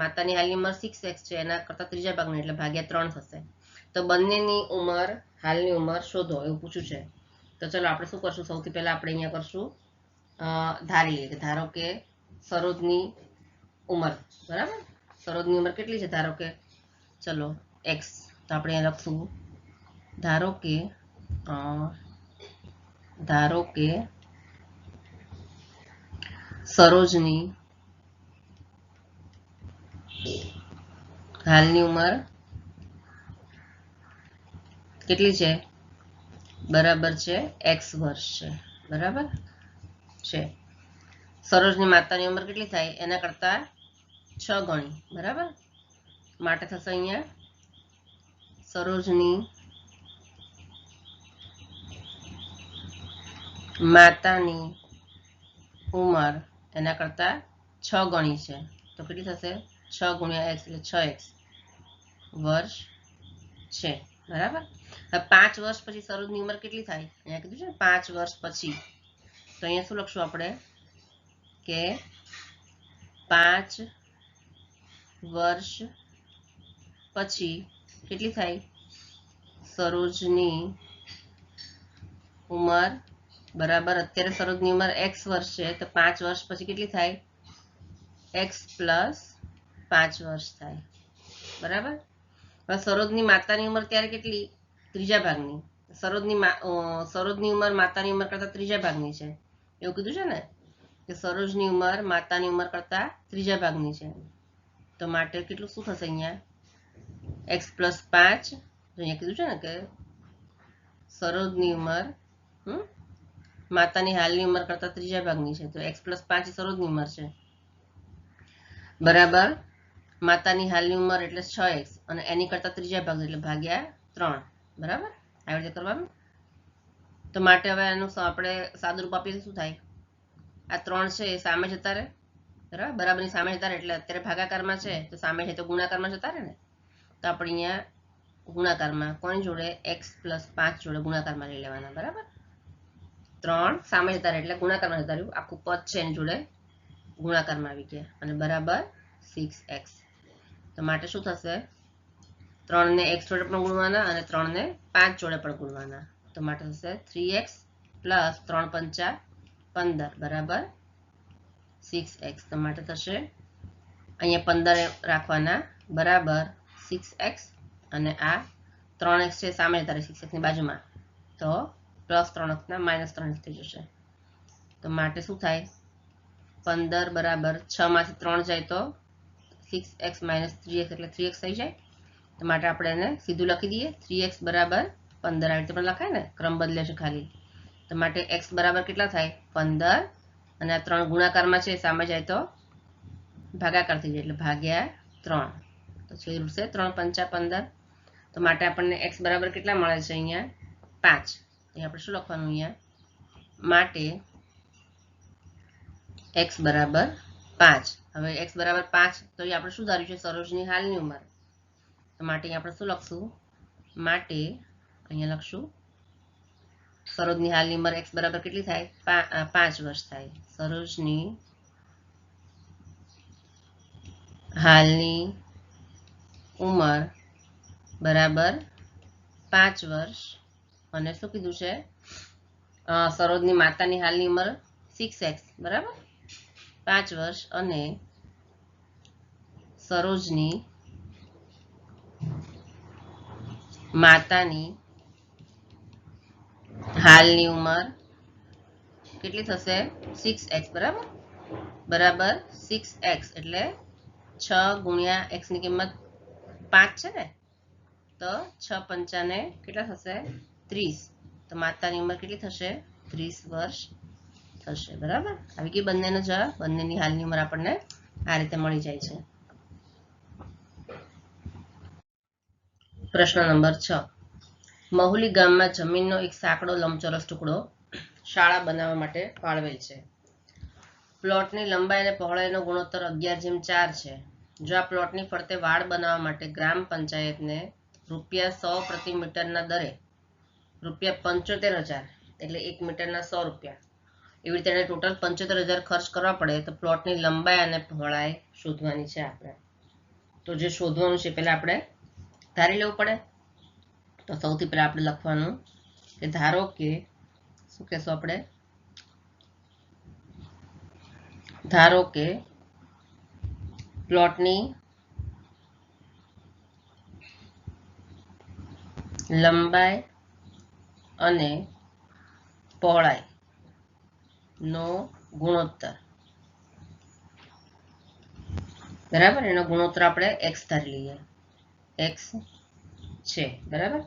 માતાની હાલની ઉંમર 6x છે, એના કરતા ત્રીજા ભાગની એટલે ભાગ્યા 3 થશે. તો બંનેની ઉંમર હાલની ઉંમર શોધો એવું પૂછ્યું છે. તો ચલો આપણે શું કરશું, સૌથી પહેલા આપણે અહીંયા કરશું ધારી લઈએ. ધારો કે સરોજની ઉંમર, બરાબર. સરોજની ઉંમર કેટલી છે, ધારો કે ચલો x, તો આપણે અહીંયા લખશું ધારો કે સરોજની હાલની ઉંમર કેટલી છે, બરાબર છે x વર્ષ છે, બરાબર છે. સરોજની માતાની ઉંમર કેટલી થાય, એના કરતા 6 ગણી, બરાબર. માટે થશે અહીંયા સરોજની માતાની ઉંમર એના કરતા 6 ગણી છે, તો કેટલી થશે 6 × x એટલે 6x વર્ષ છે, બરાબર. 5 વર્ષ પછી સરોજની ઉંમર કેટલી થાય, અહીંયા કીધું છે ને 5 વર્ષ પછી, તો અહીંયા શું લખશું આપણે કે 5 વર્ષ પછી કેટલી થાય સરોજની ઉંમર, બરાબર. અત્યારે સરોજની ઉંમર x વર્ષ છે, તો 5 વર્ષ પછી કેટલી થાય x + 5 વર્ષ થાય, બરાબર. હવે સરોજની માતાની ઉંમર ત્યારે કેટલી, ત્રીજા ભાગની. સરોજની ઉંમર માતાની ઉંમર કરતા ત્રીજા ભાગની છે, એવું કીધું છે ને કે સરોજની ઉંમર માતાની ઉંમર કરતા ત્રીજા ભાગની છે, તો માટે કેટલું શું થશે અહીંયા x + 5, અહીંયા કીધું છે ને કે સરોજની ઉંમર માતાની હાલની ઉંમર કરતા ત્રીજા ભાગની છે, તો x + 5 એ સરોજની ઉંમર છે, બરાબર. માતાની હાલની ઉંમર એટલે 6x અને એની કરતા ત્રીજા ભાગ એટલે ભાગ્યા 3, બરાબર. આવી રીતે કરવાનું. તો માટે હવે એનું આપણે સાદુરૂપ આપીએ શું થાય, આ 3 છે એ સામે જતા રહે, બરાબર. બરાબરની સામે જતા રહે, એટલે અત્યારે ભાગાકારમાં છે તો સામે છે તો ગુણાકારમાં જતા રહે ને. તો આપણે અહીંયા ગુણાકારમાં કોની જોડે x + 5 જોડે ગુણાકારમાં લઈ લેવાના, બરાબર. 3 સામે જતા રહે એટલે ગુણાકારમાં જતા રહ્યું, આખું પદ છે એની જોડે ગુણાકારમાં આવી ગયા અને બરાબર 6x. તો માટે શું થશે 3 ને x જોડે પણ ગુણવાના અને 3 ને 5 જોડે પણ ગુણવાના, તો માટે થશે 3x + 3 × 5 = 15 બરાબર 6x. તો માટે થશે અહીંયા 15 રાખવાના બરાબર 6x અને આ 3x છે સામે જતા રહે 6x ની બાજુમાં, તો +3x ના -3x થઈ જશે. તો માટે શું થાય 15 બરાબર 6 માંથી 3 જાય તો 6x - 3x એટલે 3x થઈ જાય. તો માટે આપણે એને સીધું લખી દઈએ 3x બરાબર 15, આ રીતે પણ લખાય ને, ક્રમ બદલે છે ખાલી. તો માટે x બરાબર કેટલા થાય 15 અને આ 3 ગુણાકારમાં છે સામે જાય તો ભાગાકાર થઈ જાય એટલે ભાગ્યા 3, તો છેદ ઉડશે 3 × 5 = 15. તો માટે આપણને x બરાબર કેટલા મળે છે અહીંયા 5. અહીં આપણે શું લખવાનું અહીંયા માટે x બરાબર 5. હવે x બરાબર 5 તો એ આપણે શું ધાર્યું છે સરોજની હાલની ઉંમર, તો માટે આપણે શું લખશું માટે અહીંયા લખશું સરોજની હાલની ઉંમર x બરાબર કેટલી થાય 5 વર્ષ થાય. સરોજની હાલની ઉંમર બરાબર 5 વર્ષ અને શું કીધું છે સરોજની માતાની હાલની ઉંમર 6x બરાબર 5 વર્ષ અને સરોજની માતાની હાલની ઉંમર કેટલી થશે 6x બરાબર બરાબર 6x એટલે 6 ગુણ્યા x ની કિંમત 5 છે ને, તો 6 પંચાને કેટલા થશે 30, તો માતાની ઉંમર કેટલી થશે 30 વર્ષ થશે. બરાબર, આવી ગઈ બંનેનો જવાબ. બંનેની હાલની ઉંમર આપણને આ રીતે મળી જાય છે. પ્રશ્ન નંબર 6. મહુલી ગામમાં જમીનનો એક સાંકડો લંબચોરસ ટુકડો શાળા બનાવવા માટે ફાળવેલ છે. પ્લોટની લંબાઈ અને પહોળાઈનો ગુણોત્તર 11:4 છે. જો આ પ્લોટની ફરતે વાડ બનાવવા માટે ગ્રામ પંચાયતને ₹100 પ્રતિ મીટરના દરે ₹75,000 એટલે 1 મીટરના 100 રૂપિયા એવી રીતે એને ટોટલ 75,000 ખર્ચ કરવા પડે તો પ્લોટની લંબાઈ અને પહોળાઈ શોધવાની છે આપણે. તો જે શોધવાનું છે પહેલા આપણે ધારી લેવું પડે. તો સૌથી પહેલા આપણે લખવાનું કે ધારો કે શું કહેશું આપણે, ધારો કે પ્લોટની લંબાઈ અને પહોળાઈ નો ગુણોત્તર, બરાબર, એનો ગુણોત્તર આપણે x ધારી લઈએ, x છે. બરાબર,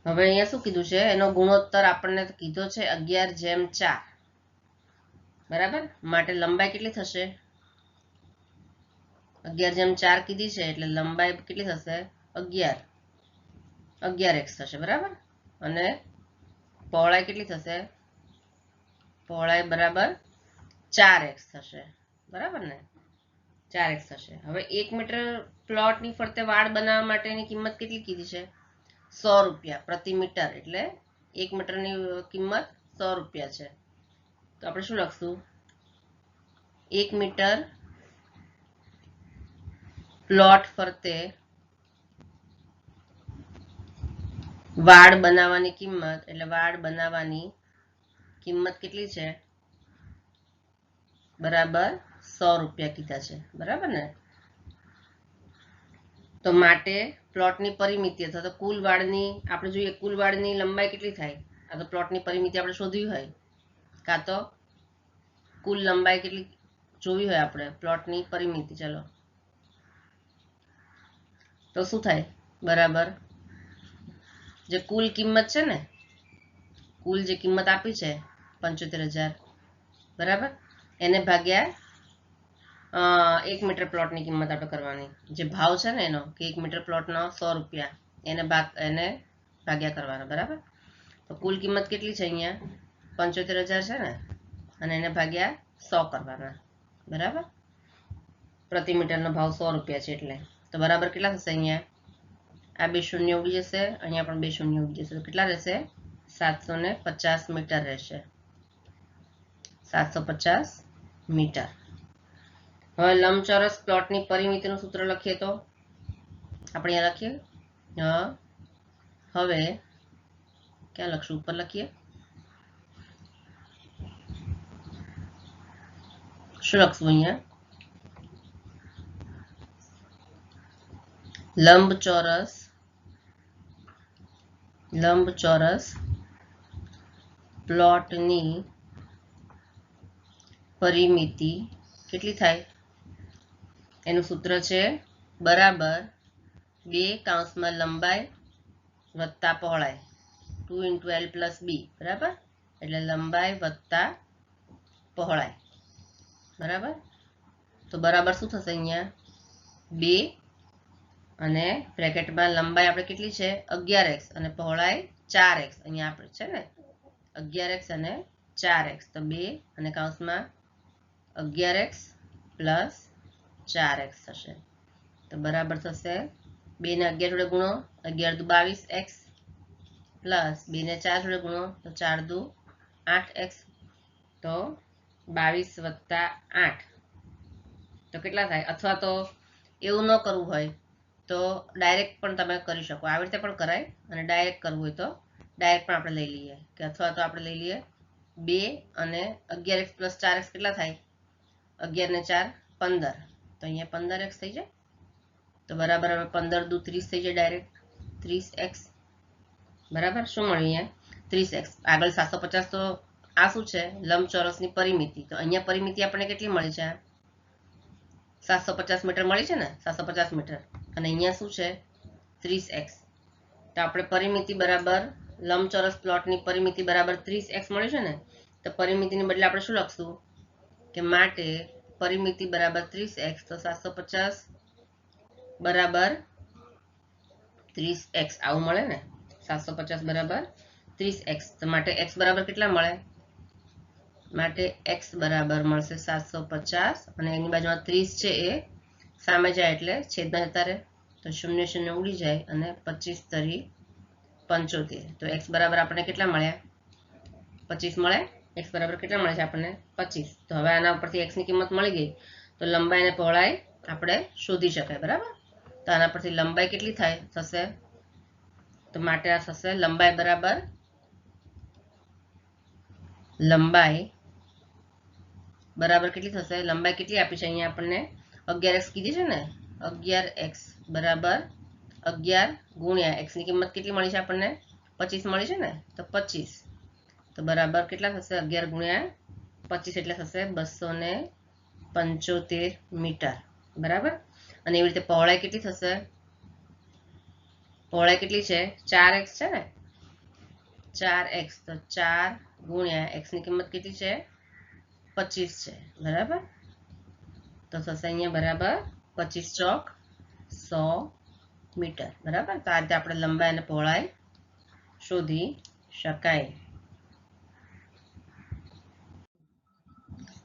હવે અહીંયા શું કીધું છે, એનો ગુણોત્તર આપણને કીધો છે 11:4. બરાબર, માટે લંબાઈ કેટલી થશે 11:4 કીધી છે એટલે લંબાઈ કેટલી થશે 11x થશે. બરાબર, અને પહોળાઈ કેટલી થશે, પહોળાઈ બરાબર 4x થશે. બરાબર ને, 4x થશે. હવે 1 મીટર પ્લોટની ફરતે વાડ બનાવવા માટેની કિંમત કેટલી કીધી છે 100 રૂપિયા પ્રતિ મીટર, એટલે 1 મીટરની કિંમત 100 રૂપિયા છે. તો આપણે શું લખશું, 1 મીટર પ્લોટ ફરતે વાડ બનાવવાની કિંમત, એટલે વાડ બનાવવાની કિંમત કેટલી છે, બરાબર 100 રૂપિયા કીધા છે. બરાબર ને, તો માટે પ્લોટની પરિમિતિ અથવા તો કુલ વાડની આપણે જોઈએ, કુલ વાડની લંબાઈ કેટલી થાય, આ તો પ્લોટની પરિમિતિ આપણે શોધવી હોય, કાં તો કુલ લંબાઈ કેટલી જોવી હોય આપણે પ્લોટની પરિમિતિ. ચલો, તો શું થાય, બરાબર જે કુલ કિંમત છે ને, કુલ જે કિંમત આપી છે 75,000, બરાબર, એને ભાગ્યા 1 મીટર પ્લોટની કિંમત આપણે કરવાની, જે ભાવ છે ને એનો કે 1 મીટર પ્લોટનો 100 રૂપિયા, એને ભાગ્યા કરવાના. બરાબર, તો કુલ કિંમત કેટલી છે અહીંયા 75,000 છે ને, અને એને ભાગ્યા 100 કરવાના. બરાબર, પ્રતિ મીટરનો ભાવ 100 રૂપિયા છે એટલે તો બરાબર કેટલા થશે, અહીંયા આ 2 શૂન્ય ઉડી જશે, અહીંયા પણ 2 શૂન્ય ઉડી જશે, તો કેટલા રહેશે 750 મીટર રહેશે, 750 મીટર. હવે લંબચોરસ પ્લોટની પરિમિતિનું સૂત્ર લખીએ તો આપણે અહીંયા લખીએ, હવે ક્યાં લખશું, ઉપર લખીએ, શું લખશું અહીંયા, લંબચોરસ પ્લોટની પરિમિતિ કેટલી થાય, એનું સૂત્ર છે બરાબર 2 લંબાઈ વત્તા પહોળાઈ 2 × L + B. બરાબર, એટલે લંબાઈ વત્તા પહોળાઈ. બરાબર, તો બરાબર શું થશે અહીંયા 2 અને બ્રેકેટમાં લંબાઈ આપણે કેટલી છે 11x અને પહોળાઈ 4x, અહીંયા આપણે છે ને 11x અને 4x, તો 2 અને કૌંસમાં 11x + 4x થશે. તો બરાબર થશે 2 ને 11 જોડે ગુણો 11 દુ 22x પ્લસ 2 ને 4 જોડે ગુણો તો 4 દુ 8x, તો 22 + 8 તો કેટલા થાય. અથવા તો એવું ન કરવું હોય તો ડાયરેક્ટ પણ તમે કરી શકો, આવી રીતે પણ કરાય, અને ડાયરેક્ટ કરવું હોય તો ડાયરેક્ટ પણ આપણે લઈ લઈએ, કે અથવા તો આપણે લઈ લઈએ 2 અને 11x + 4x કેટલા થાય, 11 ને 4 15, તો અહીંયા 15x થઈ જાય. તો બરાબર હવે 15 દુ 30 થઈ જાય, ડાયરેક્ટ 30x. બરાબર, શું મળ્યું અહીંયા 30x. આગળ 750 તો આ શું છે? લંબચોરસની પરિમિતિ. તો અહીંયા પરિમિતિ આપણને કેટલી મળી છે? 750 મીટર મળી છે ને, 750 મીટર. અને અહીંયા શું છે? 30x. તો આપણે પરિમિતિ બરાબર લંબચોરસ પ્લોટની પરિમિતિ બરાબર 30x મળી છે ને, તો પરિમિતિની બદલે આપણે શું લખશું કે માટે પરિમિતિ બરાબર 30x, તો 750 બરાબર 30x આવું મળે ને. 750 બરાબર 30x. તો માટે x બરાબર કેટલા મળે? માટે x બરાબર મળશે 750 અને એની બાજુમાં 30 છે એ સામે જાય એટલે છેદમાં જતા રહે, તો 0 0 ઉડી જાય અને 25 તરી 75. તો x બરાબર આપણને કેટલા મળ્યા? 25 મળે. x બરાબર કેટલા મળે છે આપણને? 25. તો હવે આના ઉપરથી x ની કિંમત મળી ગઈ, તો લંબાઈ અને પહોળાઈ આપણે શોધી શકાય. બરાબર. તો આના પરથી લંબાઈ કેટલી થાય થશે? તો માટે આ થશે લંબાઈ બરાબર કેટલી થશે? લંબાઈ કેટલી આપી છે અહીંયા આપણને? 11x કીધી છે ને. 11x બરાબર 11 ગુણ્યા x ની કિંમત કેટલી મળી છે આપણને? 25 મળી છે ને. તો 25 તો બરાબર કેટલા થશે? 11 ગુણ્યા 25 એટલે થશે 275 મીટર. બરાબર. અને એવી રીતે પહોળાઈ કેટલી થશે? પહોળાઈ કેટલી છે? 4x છે ને. 4x તો 4 ગુણ્યા x ની કિંમત કેટલી છે? 25 છે. બરાબર. તો થશે અહીંયા બરાબર 25 ચોક 100 મીટર. બરાબર. તો આ રીતે આપણે લંબાઈ અને પહોળાઈ શોધી શકાય.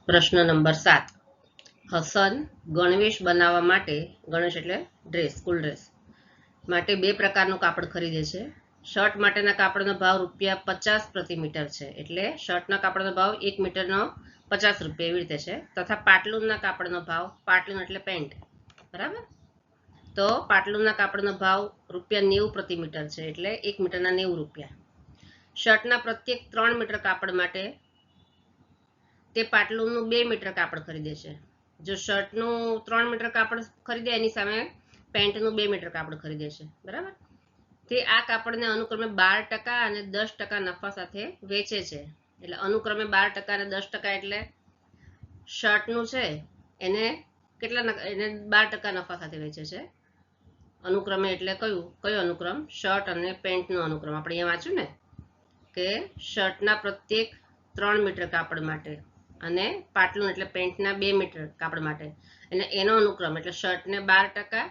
પ્રશ્ન નંબર 7. હસન ગણવેશ બનાવવા માટે, ગણવેશ એટલે ડ્રેસ, સ્કૂલ ડ્રેસ માટે 2 પ્રકારનું કાપડ ખરીદે છે. શર્ટ માટેના કાપડનો ભાવ ₹50 પ્રતિ મીટર છે, એટલે શર્ટના કાપડનો ભાવ 1 મીટરનો 50 રૂપિયા એવી રીતે છે. તથા પાટલુનના કાપડનો ભાવ, પાટલુન એટલે પેન્ટ, બરાબર, તો પાટલુનના કાપડનો ભાવ ₹90 પ્રતિ મીટર છે, એટલે 1 મીટરના 90 રૂપિયા. શર્ટના પ્રત્યેક 3 મીટર કાપડ માટે તે પાટલુનનું 2 મીટર કાપડ ખરીદે છે. જો શર્ટનું 3 મીટર કાપડ ખરીદે એની સામે પેન્ટનું 2 મીટર કાપડ ખરીદે છે. બરાબર. તે આ કાપડને અનુક્રમે 12% અને 10% નફા સાથે વેચે છે. એટલે અનુક્રમે 12% અને 10% એટલે શર્ટનું છે એને એને 12% નફા સાથે વેચે છે. અનુક્રમે એટલે કયો અનુક્રમ? શર્ટ અને પેન્ટનો અનુક્રમ. આપણે અહીંયા વાંચ્યું ને કે શર્ટના પ્રત્યેક 3 મીટર કાપડ માટે અને પાટલુન એટલે પેન્ટના 2 મીટર કાપડ માટે એનો અનુક્રમ એટલે શર્ટને 12%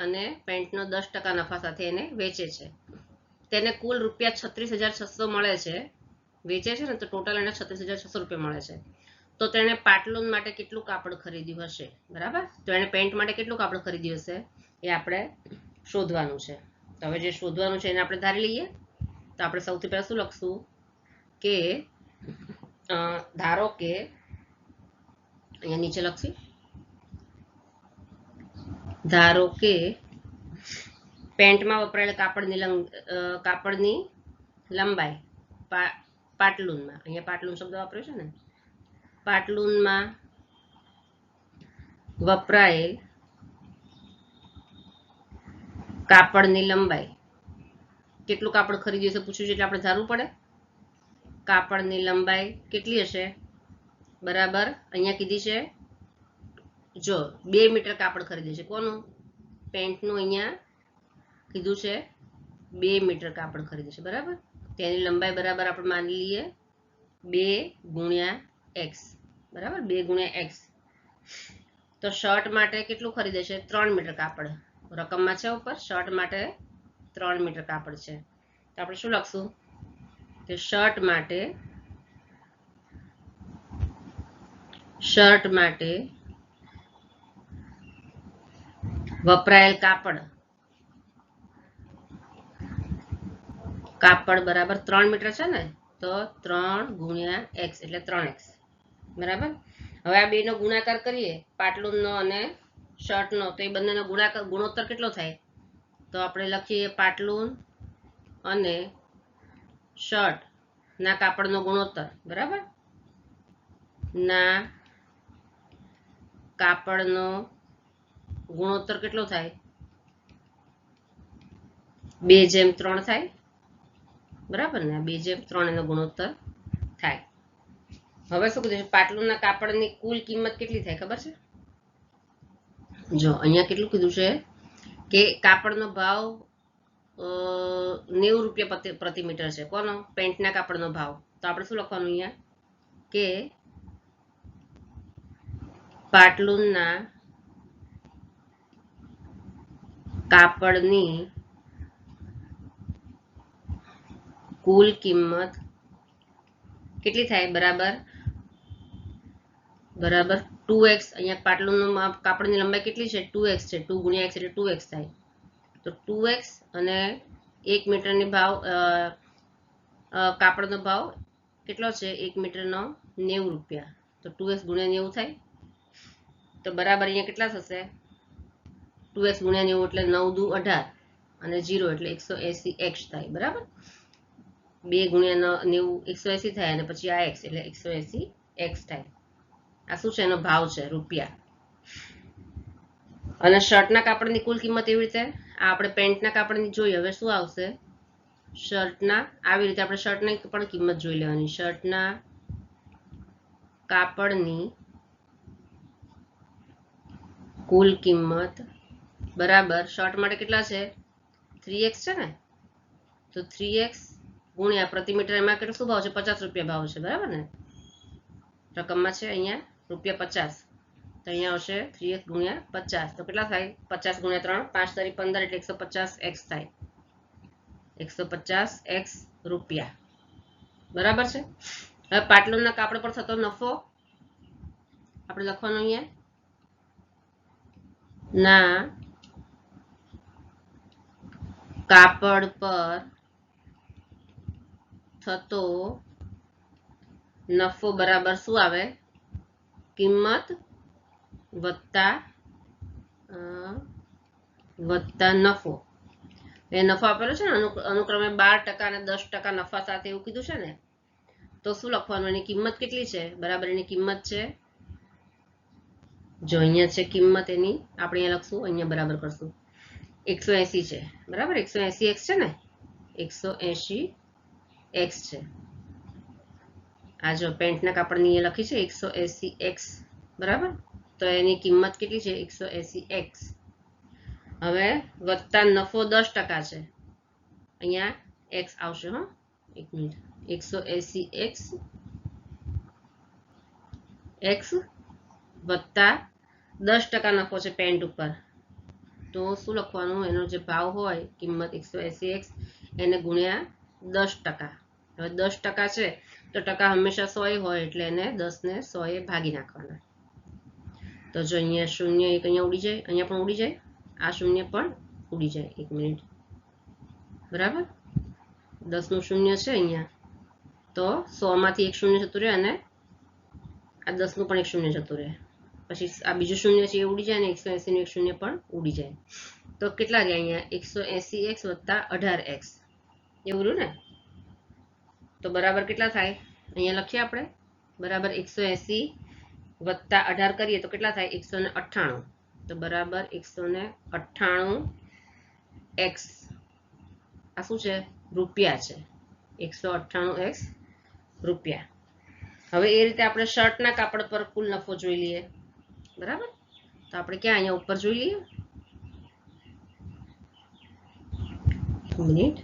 અને પેન્ટનો 10% નફા સાથે એને વેચે છે. તેને કુલ ₹36,600 મળે છે. વેચે છે ને તો ટોટલ એને 36,600 રૂપિયા મળે છે. તો તેણે પાટલુન માટે કેટલું કાપડ ખરીદ્યું હશે? બરાબર. તો એને પેન્ટ માટે કેટલું કાપડ ખરીદ્યું હશે એ આપણે શોધવાનું છે. તો હવે જે શોધવાનું છે એને આપણે ધારી લઈએ. તો આપણે સૌથી પહેલા શું લખશું કે ધારો કે અહીંયા નીચે લખશું, ધારો કે પેન્ટમાં વપરાયેલ કાપડની લંબાઈ પાટલુનમાં, અહીંયા પાટલુન શબ્દ વાપર્યો છે ને, પાટલુનમાં વપરાયેલ કાપડની લંબાઈ, કેટલું કાપડ ખરીદ્યું છે પૂછ્યું છે એટલે આપણે ધારવું પડે. કાપડની લંબાઈ કેટલી હશે? બરાબર. અહીંયા કીધી છે જો 2 મીટર કાપડ ખરીદે છે. કોનું? પેન્ટનું. અહીંયા કીધું છે 2 મીટર કાપડ ખરીદે છે. બરાબર. તેની લંબાઈ બરાબર આપણે માની લઈએ 2 ગુણ્યા x. બરાબર. 2 ગુણ્યા x. તો શર્ટ માટે કેટલું ખરીદે છે? 3 મીટર કાપડ. રકમમાં છે ઉપર શર્ટ માટે 3 મીટર કાપડ છે. તો આપણે શું લખશું કે શર્ટ માટે વપરાયેલ કાપડ બરાબર 3 મીટર છે ને, તો 3 ગુણ્યા x એટલે 3x. બરાબર. હવે આ બેનો ગુણાકાર કરીએ, પાટલુનનો અને શર્ટનો, તો એ બંનેનો ગુણોત્તર કેટલો થાય? તો આપણે લખીએ પાટલુન અને શર્ટ ના કાપડનો ગુણોત્તર. બરાબર. ના કાપડનો ગુણોત્તર કેટલો થાય? 2:3 થાય. બરાબર ને. 2:3 એનો ગુણોત્તર થાય. હવે શું કીધું છે, પાટલુંના કાપડની કુલ કિંમત કેટલી થાય ખબર છે? જો અહીંયા કેટલું કીધું છે કે કાપડનો ભાવ 90 રૂપિયા પ્રતિ મીટર છે. કોનો? પેન્ટના કાપડનો ભાવ. તો આપણે શું લખવાનું અહીંયા કે પાટલુંના કાપડની કુલ કિંમત કેટલી થાય? બરાબર 2x. અહીંયા પાટલુંનું કાપડની લંબાઈ કેટલી છે? 2x છે. 2 ગુણ્યા x એટલે 2x થાય. તો 2x અને 1 મીટરની ભાવ કાપડનો ભાવ કેટલો છે? 1 મીટરનો 90 રૂપિયા. તો 2x ગુણ્યા 90 થાય. તો બરાબર અહીંયા કેટલા થશે? 2x ગુણ્યા 90 એટલે 9 દુ 18 અને 0 એટલે 180x થાય. બરાબર 2 ગુણ્યા 90 180 થાય અને પછી આ x એટલે 180x થાય. આ શું છે? એનો ભાવ છે રૂપિયા. અને શર્ટના કાપડની કુલ કિંમત એવી રીતે આ આપણે પેન્ટના કાપડની જોઈ. હવે શું આવશે? શર્ટના આવી રીતે આપણે શર્ટની પણ કિંમત જોઈ લેવાની. શર્ટના કાપડની કુલ કિંમત બરાબર શર્ટ માટે કેટલા છે? 3x છે ને? તો 3x ગુણ્યા પ્રતિ મીટર એમાં કેટલો શું ભાવ છે? 50 રૂપિયા ભાવ છે. બરાબર ને? રકમમાં છે અહીંયા રૂપિયા 50. તો અહીંયા આવશે 3x ગુણ્યા 50. તો કેટલા થાય? 50 ગુણ્યા 3 5 તારી 15 એટલે 150x થાય. 150x રૂપિયા. બરાબર છે. હવે પાટલુંના કાપડ પર થતો નફો આપણે લખવાનું અહીંયા ના કાપડ પર થતો નફો બરાબર શું આવે? કિંમત વત્તા નફો. એ નફો આપેલો છે ને અનુક્રમે 12% અને 10% નફા સાથે એવું કીધું છે ને. તો શું લખવાનું? એની કિંમત કેટલી છે? બરાબર એની કિંમત છે, જો અહીંયા છે કિંમત એની, આપણે અહીંયા લખશું, અહીંયા બરાબર કરશું 180 છે. બરાબર 180x છે ને? 180x છે. આ જો પેન્ટના કાપડની અહીંયા લખી છે 180x. બરાબર તો એની કિંમત કેટલી છે? 180x. હવે વત્તા નફો 10% છે. અહીંયા x આવશે. હો એક મિનિટ. 180x x વત્તા 10% નફો છે પેન્ટ ઉપર. તો શું લખવાનું? એનો જે ભાવ હોય કિંમત 180x એને ગુણ્યા 10%. હવે 10% છે તો ટકા હંમેશા 100 હોય એટલે એને 10 ને 100 ભાગી નાખવાના. તો જો અહીંયા 0 1 અહીંયા ઉડી જાય, અહીંયા પણ ઉડી જાય, આ 0 પણ ઉડી જાય. એક મિનિટ. બરાબર 10 નું 0 છે અહીંયા, તો 100 માંથી એક 0 જતું રહે અને આ 10 નું પણ એક 0 જતું રહે. પછી આ બીજું 0 છે એ ઉડી જાય અને 180 નું એક 0 પણ ઉડી જાય. તો કેટલા રહ્યા અહીંયા? 180x વત્તા 18x એવું રહ્યું ને? તો બરાબર કેટલા થાય? અહીંયા લખીએ આપણે. બરાબર 180 વત્તા 18 કરીએ તો કેટલા થાય? 198. તો બરાબર 198x. આ શું છે? રૂપિયા છે. 198x રૂપિયા. હવે એ રીતે આપણે શર્ટના કાપડ પર કુલ નફો જોઈ લઈએ. બરાબર તો આપણે ક્યાં? અહીંયા ઉપર જોઈ લઈએ. મિનિટ.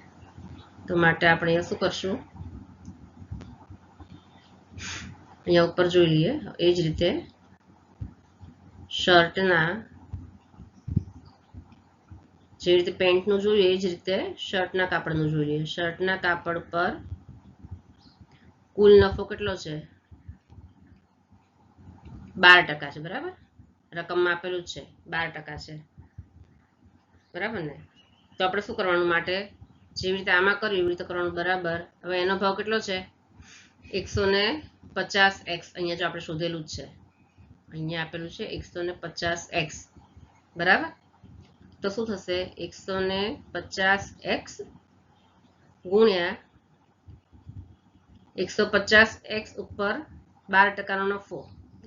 તો માટે આપણે અહીંયા શું કરશું? અહીંયા ઉપર જોઈ લઈએ. એ જ રીતે શર્ટના, જે રીતે પેન્ટનું જોઈએ એ જ રીતે શર્ટના કાપડનું જોઈ લઈએ. શર્ટના કાપડ પર કુલ નફો કેટલો છે? 12% છે. બરાબર રકમમાં આપેલું જ છે 12% છે. બરાબર ને? તો આપણે શું કરવાનું? માટે જેવી રીતે આમાં કર્યું એવી રીતે કરવાનું. બરાબર હવે એનો ભાવ કેટલો છે? 150x. અહીંયા જો આપણે શોધેલું જ છે, અહીંયા આપેલું છે 150x. બરાબર તો શું થશે? 150x ગુણ્યા 150x ઉપર 12% નો નફો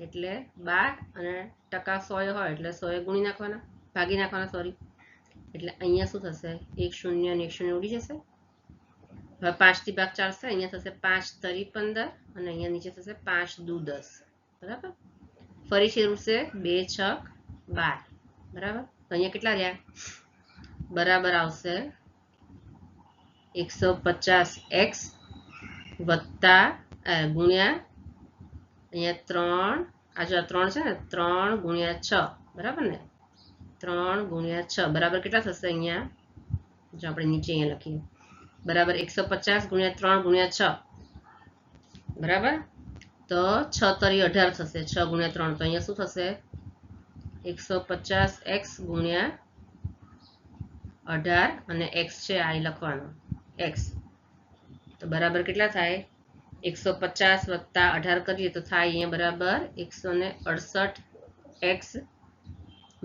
એટલે 12 અને ટકા 100 હોય એટલે 100 ગુણી નાખવાના, ભાગી નાખવાના. સોરી એટલે અહીંયા શું થશે? 1 0 અને 1 0 ઉડી જશે. હવે 5 થી ભાગ ચાલશે, અહીંયા થશે 5 તરી 15 અને અહીંયા નીચે થશે 5 દુ 10, બરાબર. ફરીથી રૂટશે 2 છક 12, બરાબર. તો અહીંયા કેટલા રહ્યા? બરાબર આવશે 150x વત્તા ગુણ્યા અહીંયા 3, આ જો 3 છે ને 3 ગુણ્યા 6, બરાબર ને, 3 ગુણ્યા 6 બરાબર કેટલા થશે? અહીંયા જો આપણે નીચે અહીંયા લખીએ, બરાબર 150 ગુણ્યા 3 ગુણ્યા 6, બરાબર. તો 6 તરી 18 થશે, 6 ગુણ્યા 3, તો અહીંયા શું થશે? 150x ગુણ્યા 18 અને x છે આ લખવાનો x, તો બરાબર કેટલા થાય? 150 વત્તા 18 કરીએ તો થાય અહીંયા બરાબર 168x,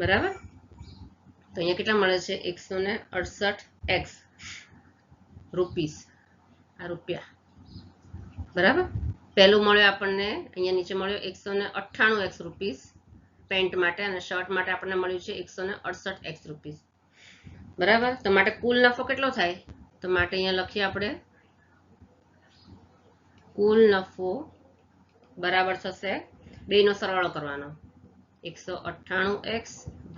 બરાબર. તો અહીંયા કેટલા મળે છે? 168x રૂપીસ, આ રૂપિયા, બરાબર. પહેલું મળ્યો આપણને, અહીંયા નીચે મળ્યો 198x રૂપીસ પેન્ટ માટે, અને શર્ટ માટે આપણને મળ્યું છે 168x રૂપીસ, બરાબર. તો માટે કુલ નફો કેટલો થાય? તો માટે અહીંયા લખીએ આપણે, કુલ નફો બરાબર થશે, બેનો સરવાળો કરવાનો, 198x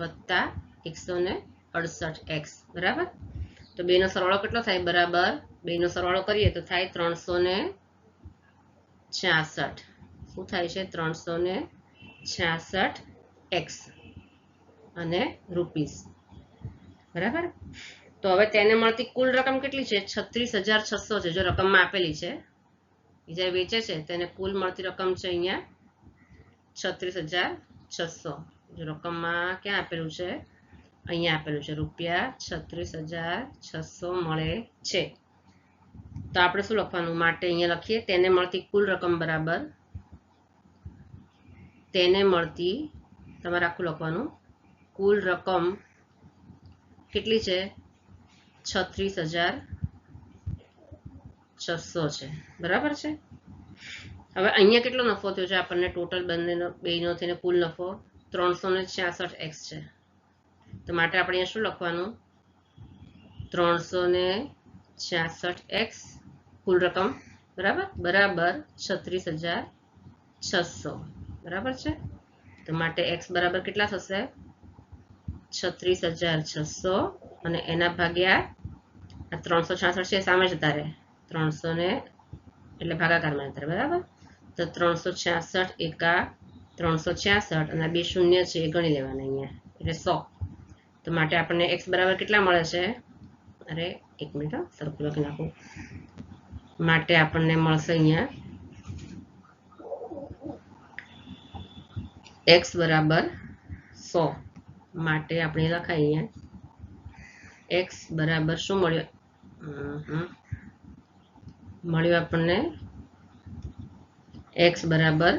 વત્તા 168x, બરાબર. તો બેનો સરવાળો કેટલો થાય? બરાબર બેનો સરવાળો કરીએ તો થાય 366. શું થાય છે? 366x અને રૂપીસ, બરાબર. તો હવે તેને મળતી કુલ રકમ કેટલી છે? 36600 છે, જો રકમમાં આપેલી છે. જે વેચે છે તેને કુલ મળતી રકમ છે અહીંયા 36600, જો રકમમાં ક્યાં આપેલું છે? અહીંયા આપેલું છે, રૂપિયા 36600 મળે છે. તો આપણે શું લખવાનું? માટે અહીંયા લખીએ, તેને મળતી કુલ રકમ બરાબર તેને મળતી, તમારે આખું લખવાનું, કુલ રકમ કેટલી છે? 36600 છે, બરાબર છે. હવે અહીંયા કેટલો નફો થયો છે આપણને? ટોટલ બેનો થઈને કુલ નફો 366x છે. તો માટે આપણે અહીંયા શું લખવાનું? 366x કુલ રકમ, બરાબર, બરાબર 36600, બરાબર છે. તો માટે x બરાબર કેટલા થશે? 36600 અને એના ભાગ્યા આ 366 છે સામે જતા રહે, 300 ને એટલે ભાગાકારમાં જતા રહે, બરાબર. તો 366 એકા 366 અને 2 શૂન્ય છે એ ગણી લેવાના અહીંયા, એટલે 100. તો માટે આપણને x બરાબર કેટલા મળે છે? અરે એક મિનિટ, સરખું લખી નાખું. માટે આપણને મળશે અહીંયા x બરાબર 100. માટે આપણે લખાય અહીંયા x બરાબર શું મળ્યું? મળ્યું આપણને x બરાબર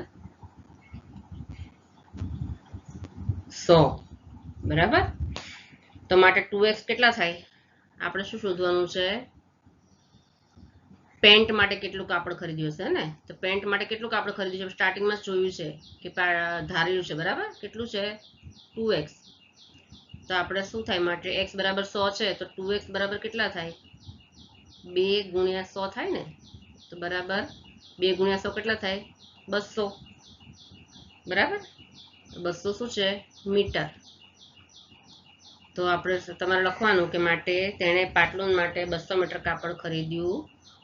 100, બરાબર. તો માટે 2x કેટલા થાય? આપણે શું શોધવાનું છે? પેન્ટ માટે કેટલું કાપડ ખરીદ્યું હશે ને? તો પેન્ટ માટે કેટલું કાપડ ખરીદ્યું છે? સ્ટાર્ટિંગમાં જ જોયું છે કે ધારેલું છે, બરાબર. કેટલું છે? 2x. તો આપણે શું થાય? માટે x બરાબર 100 છે, તો 2x બરાબર કેટલા થાય? 2 ગુણ્યા 100 થાય ને, તો બરાબર 2 ગુણ્યા 100 કેટલા થાય? 200, બરાબર. 200 શું છે? મીટર. તો આપણે તમારે લખવાનું કે માટે તેણે પાટલુન માટે 200 મીટર કાપડ ખરીદ્યું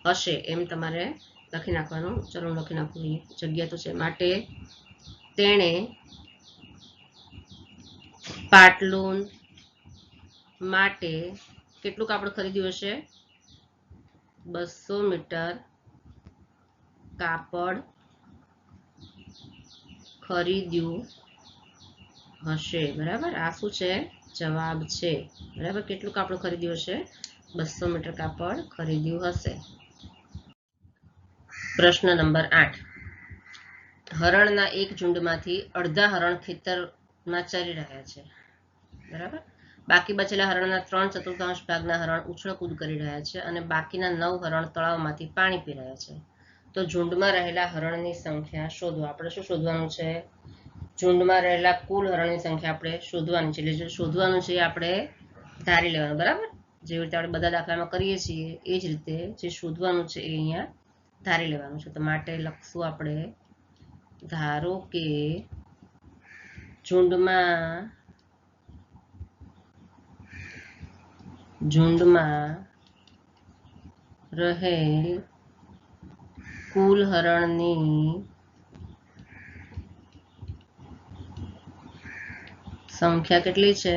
હશે, એમ તમારે લખી નાખવાનું. ચલો હું લખી નાખું, જગ્યા તો છે. માટે તેણે પાટલુન માટે કેટલું કાપડ ખરીદ્યું હશે? 200 મીટર કાપડ ખરીદ્યું હશે, બરાબર. આ શું છે? જવાબ છે, બરાબર. કેટલું કાપડ ખરીદ્યું હશે? 200 મીટર કાપડ ખરીદ્યું હશે. પ્રશ્ન નંબર 8. હરણના એક ઝુંડમાંથી અડધા હરણ ખેતરમાં ચરી રહ્યા છે, બરાબર. બાકી બચેલા હરણના 3/4 ભાગના હરણ ઉછળકૂદ કરી રહ્યા છે અને બાકીના 9 હરણ તળાવમાંથી પાણી પી રહ્યા છે. તો ઝુંડમાં રહેલા હરણની સંખ્યા શોધો. આપણે શું શોધવાનું છે? ઝુંડમાં રહેલા કુલ હરણની સંખ્યા આપણે શોધવાની છે. એટલે શોધવાનું છે આપણે ધારી લેવાનું, બરાબર. જેવી રીતે આપણે બધા દાખલામાં કરીએ છીએ એ જ રીતે જે શોધવાનું છે એ અહીંયા ધારી લેવાનું છે. તો માટે લખશું આપણે, ધારો કે ઝુંડમાં રહેલ કુલ હરણની સંખ્યા કેટલી છે?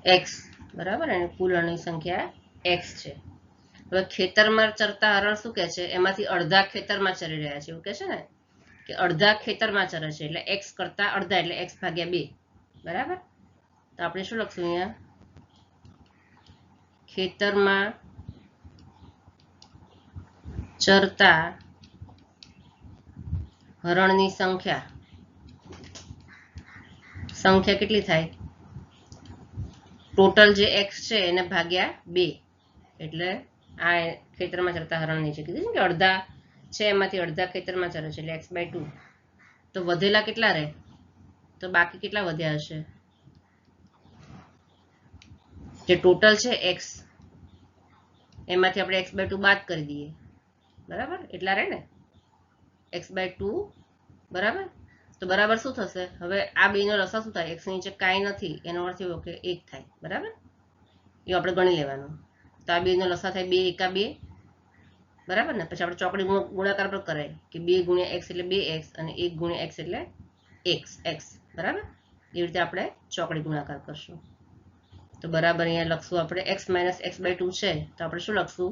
x, બરાબર. અને કુલ હરણની સંખ્યા x છે. હવે ખેતરમાં ચરતા હરણ શું કહે છે? એમાંથી અડધા ખેતરમાં ચરી રહ્યા છે, એવું કહે છે ને, કે અડધા ખેતરમાં ચરે છે એટલે x કરતા અડધા એટલે x ભાગ્યા 2, બરાબર. તો આપણે શું લખશું અહીંયા? ખેતરમાં ચરતા હરણની સંખ્યા કેટલી થાય? ટોટલ જે x છે એને ભાગ્યા 2, એટલે આ ખેતરમાં ચરતા હરણની છે, કીધું કે અડધા છે એમાંથી અડધા ખેતરમાં ચરે છે એટલે x/2. તો વધેલા કેટલા રહે? તો બાકી કેટલા વધ્યા હશે? જે ટોટલ છે x એમાંથી આપણે x/2 બાદ કરી દઈએ, બરાબર. એટલા રહે ને x/2, બરાબર. તો બરાબર શું થશે? હવે આ બેનો લસા શું થાય? x નીચે કાંઈ નથી, એનો અર્થ એવો કે 1 થાય, બરાબર. એ આપણે ગણી લેવાનું. તો આ બેનો લસા થાય 2 એકા 2, બરાબર ને. પછી આપણે ચોકડી ગુણાકાર પર કરાય કે 2 ગુણ્યા x એટલે 2x અને 1 ગુણ્યા x એટલે x, બરાબર. એવી રીતે આપણે ચોકડી ગુણાકાર કરશું. તો બરાબર અહીંયા લખશું આપણે x - x/2 છે, તો આપણે શું લખશું?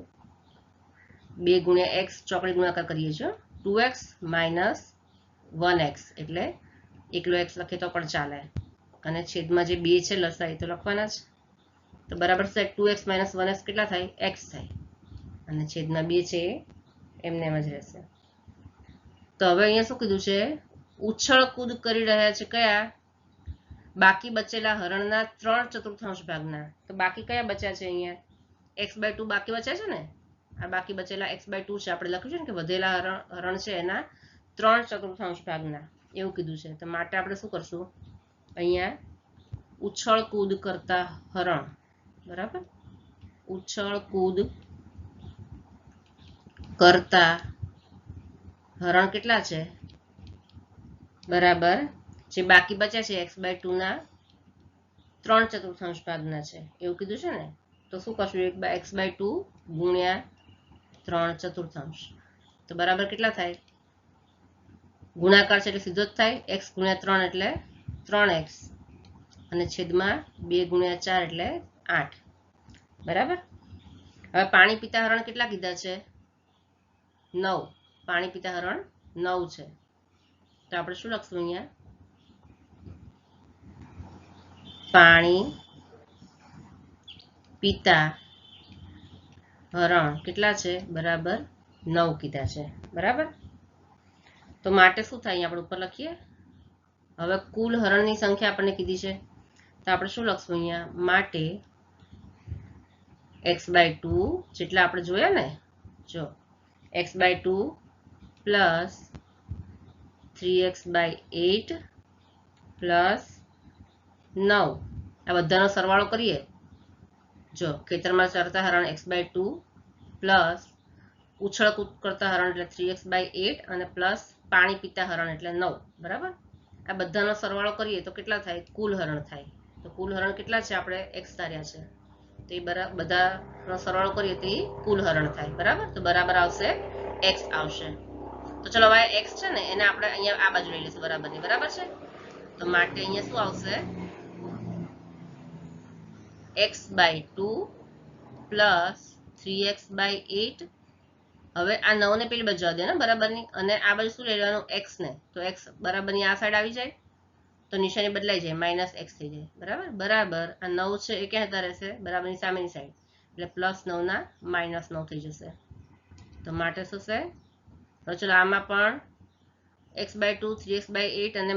2 ગુણ્યા x ચોકડી ગુણાકાર કરીએ છીએ, 2x - 1x એટલે એકલો x લખીએ તો પણ ચાલે, અને છેદમાં જે 2 છે લસા એ તો લખવાના જ. તો બરાબર છે 2x - 1x કેટલા થાય? x થાય, અને છેદમાં 2 છે એમને એમ જ રહેશે. તો હવે અહીંયા શું કીધું છે? ઉછળ કૂદ કરી રહ્યા છે કયા? બાકી બચેલા હરણના 3/4 ભાગના. તો બાકી કયા બચ્યા છે? અહીંયા x/2 બાકી બચ્યા છે ને. આ બાકી બચેલા x/2 છે, આપણે લખ્યું છે ને કે વધેલા હરણ છે એના 3/4 ભાગના, એવું કીધું છે. તો માટે આપણે શું કરશું? અહીંયા ઉછળ કૂદ કરતા હરણ, બરાબર. ઉછળ કૂદ કરતા હરણ કેટલા છે? બરાબર, જે બાકી બચ્યા છે x/2 ના 3/4 ભાગના છે, એવું કીધું છે ને. તો શું કરશું? x/2 ગુણ્યા 3/4. તો બરાબર કેટલા થાય? ગુણાકાર છે એટલે સીધો જ થાય, x ગુણ્યા 3 એટલે 3x, અને છેદમાં 2 ગુણ્યા 4 એટલે 8, બરાબર. હવે પાણી પીતા હરણ કેટલા કીધા છે? 9. પાણી પીતા હરણ 9 છે. તો આપણે શું લખશું અહીંયા? પાણી પીતા હરણ કેટલા છે? બરાબર 9 કીધા છે, બરાબર. તો માટે શું થાય? આપણે ઉપર લખીએ. હવે કુલ હરણની સંખ્યા આપણને કીધી છે, તો આપણે શું લખશું અહીંયા? માટે x/2 જેટલા આપણે જોયા ને, જો x/2 પ્લસ 3x/8 પ્લસ 9, આ બધાનો સરવાળો કરીએ. જો ખેતરમાં ચરતા હરણ x/2 પ્લસ ઉછળ કૂદ કરતા હરણ એટલે 3x/8 અને પ્લસ પાણી પીતા હરણ એટલે 9, બરાબર. આ બધાનો સરવાળો કરીએ તો કેટલા થાય? કુલ હરણ થાય. તો કુલ હરણ કેટલા છે? આપણે x ધાર્યા છે, તો એ બધાનો સરવાળો કરીએ તો એ કુલ હરણ થાય, બરાબર. તો બરાબર આવશે x આવશે. તો ચલો હવે x છે ને એને આપણે અહીંયા આ બાજુ લઈ લઈશું બરાબરની, બરાબર છે. તો માટે અહીંયા શું આવશે? x/2 plus 3x/8. હવે આ 9 ને પેલી બાજુ જવા દે ને બરાબરની, અને આ બાજુ શું લઈ લેવાનું? x ને. તો x બરાબરની આ સાઈડ આવી જાય તો નિશાની બદલાઈ જાય, -x થઈ જાય, બરાબર. બરાબર આ 9 છે એ ક્યાં જતા રહેશે? બરાબરની સામેની સાઈડ, એટલે +9 ના -9 થઈ જશે. તો માટે શું છે? તો ચલો આમાં પણ x/2 3x/8 અને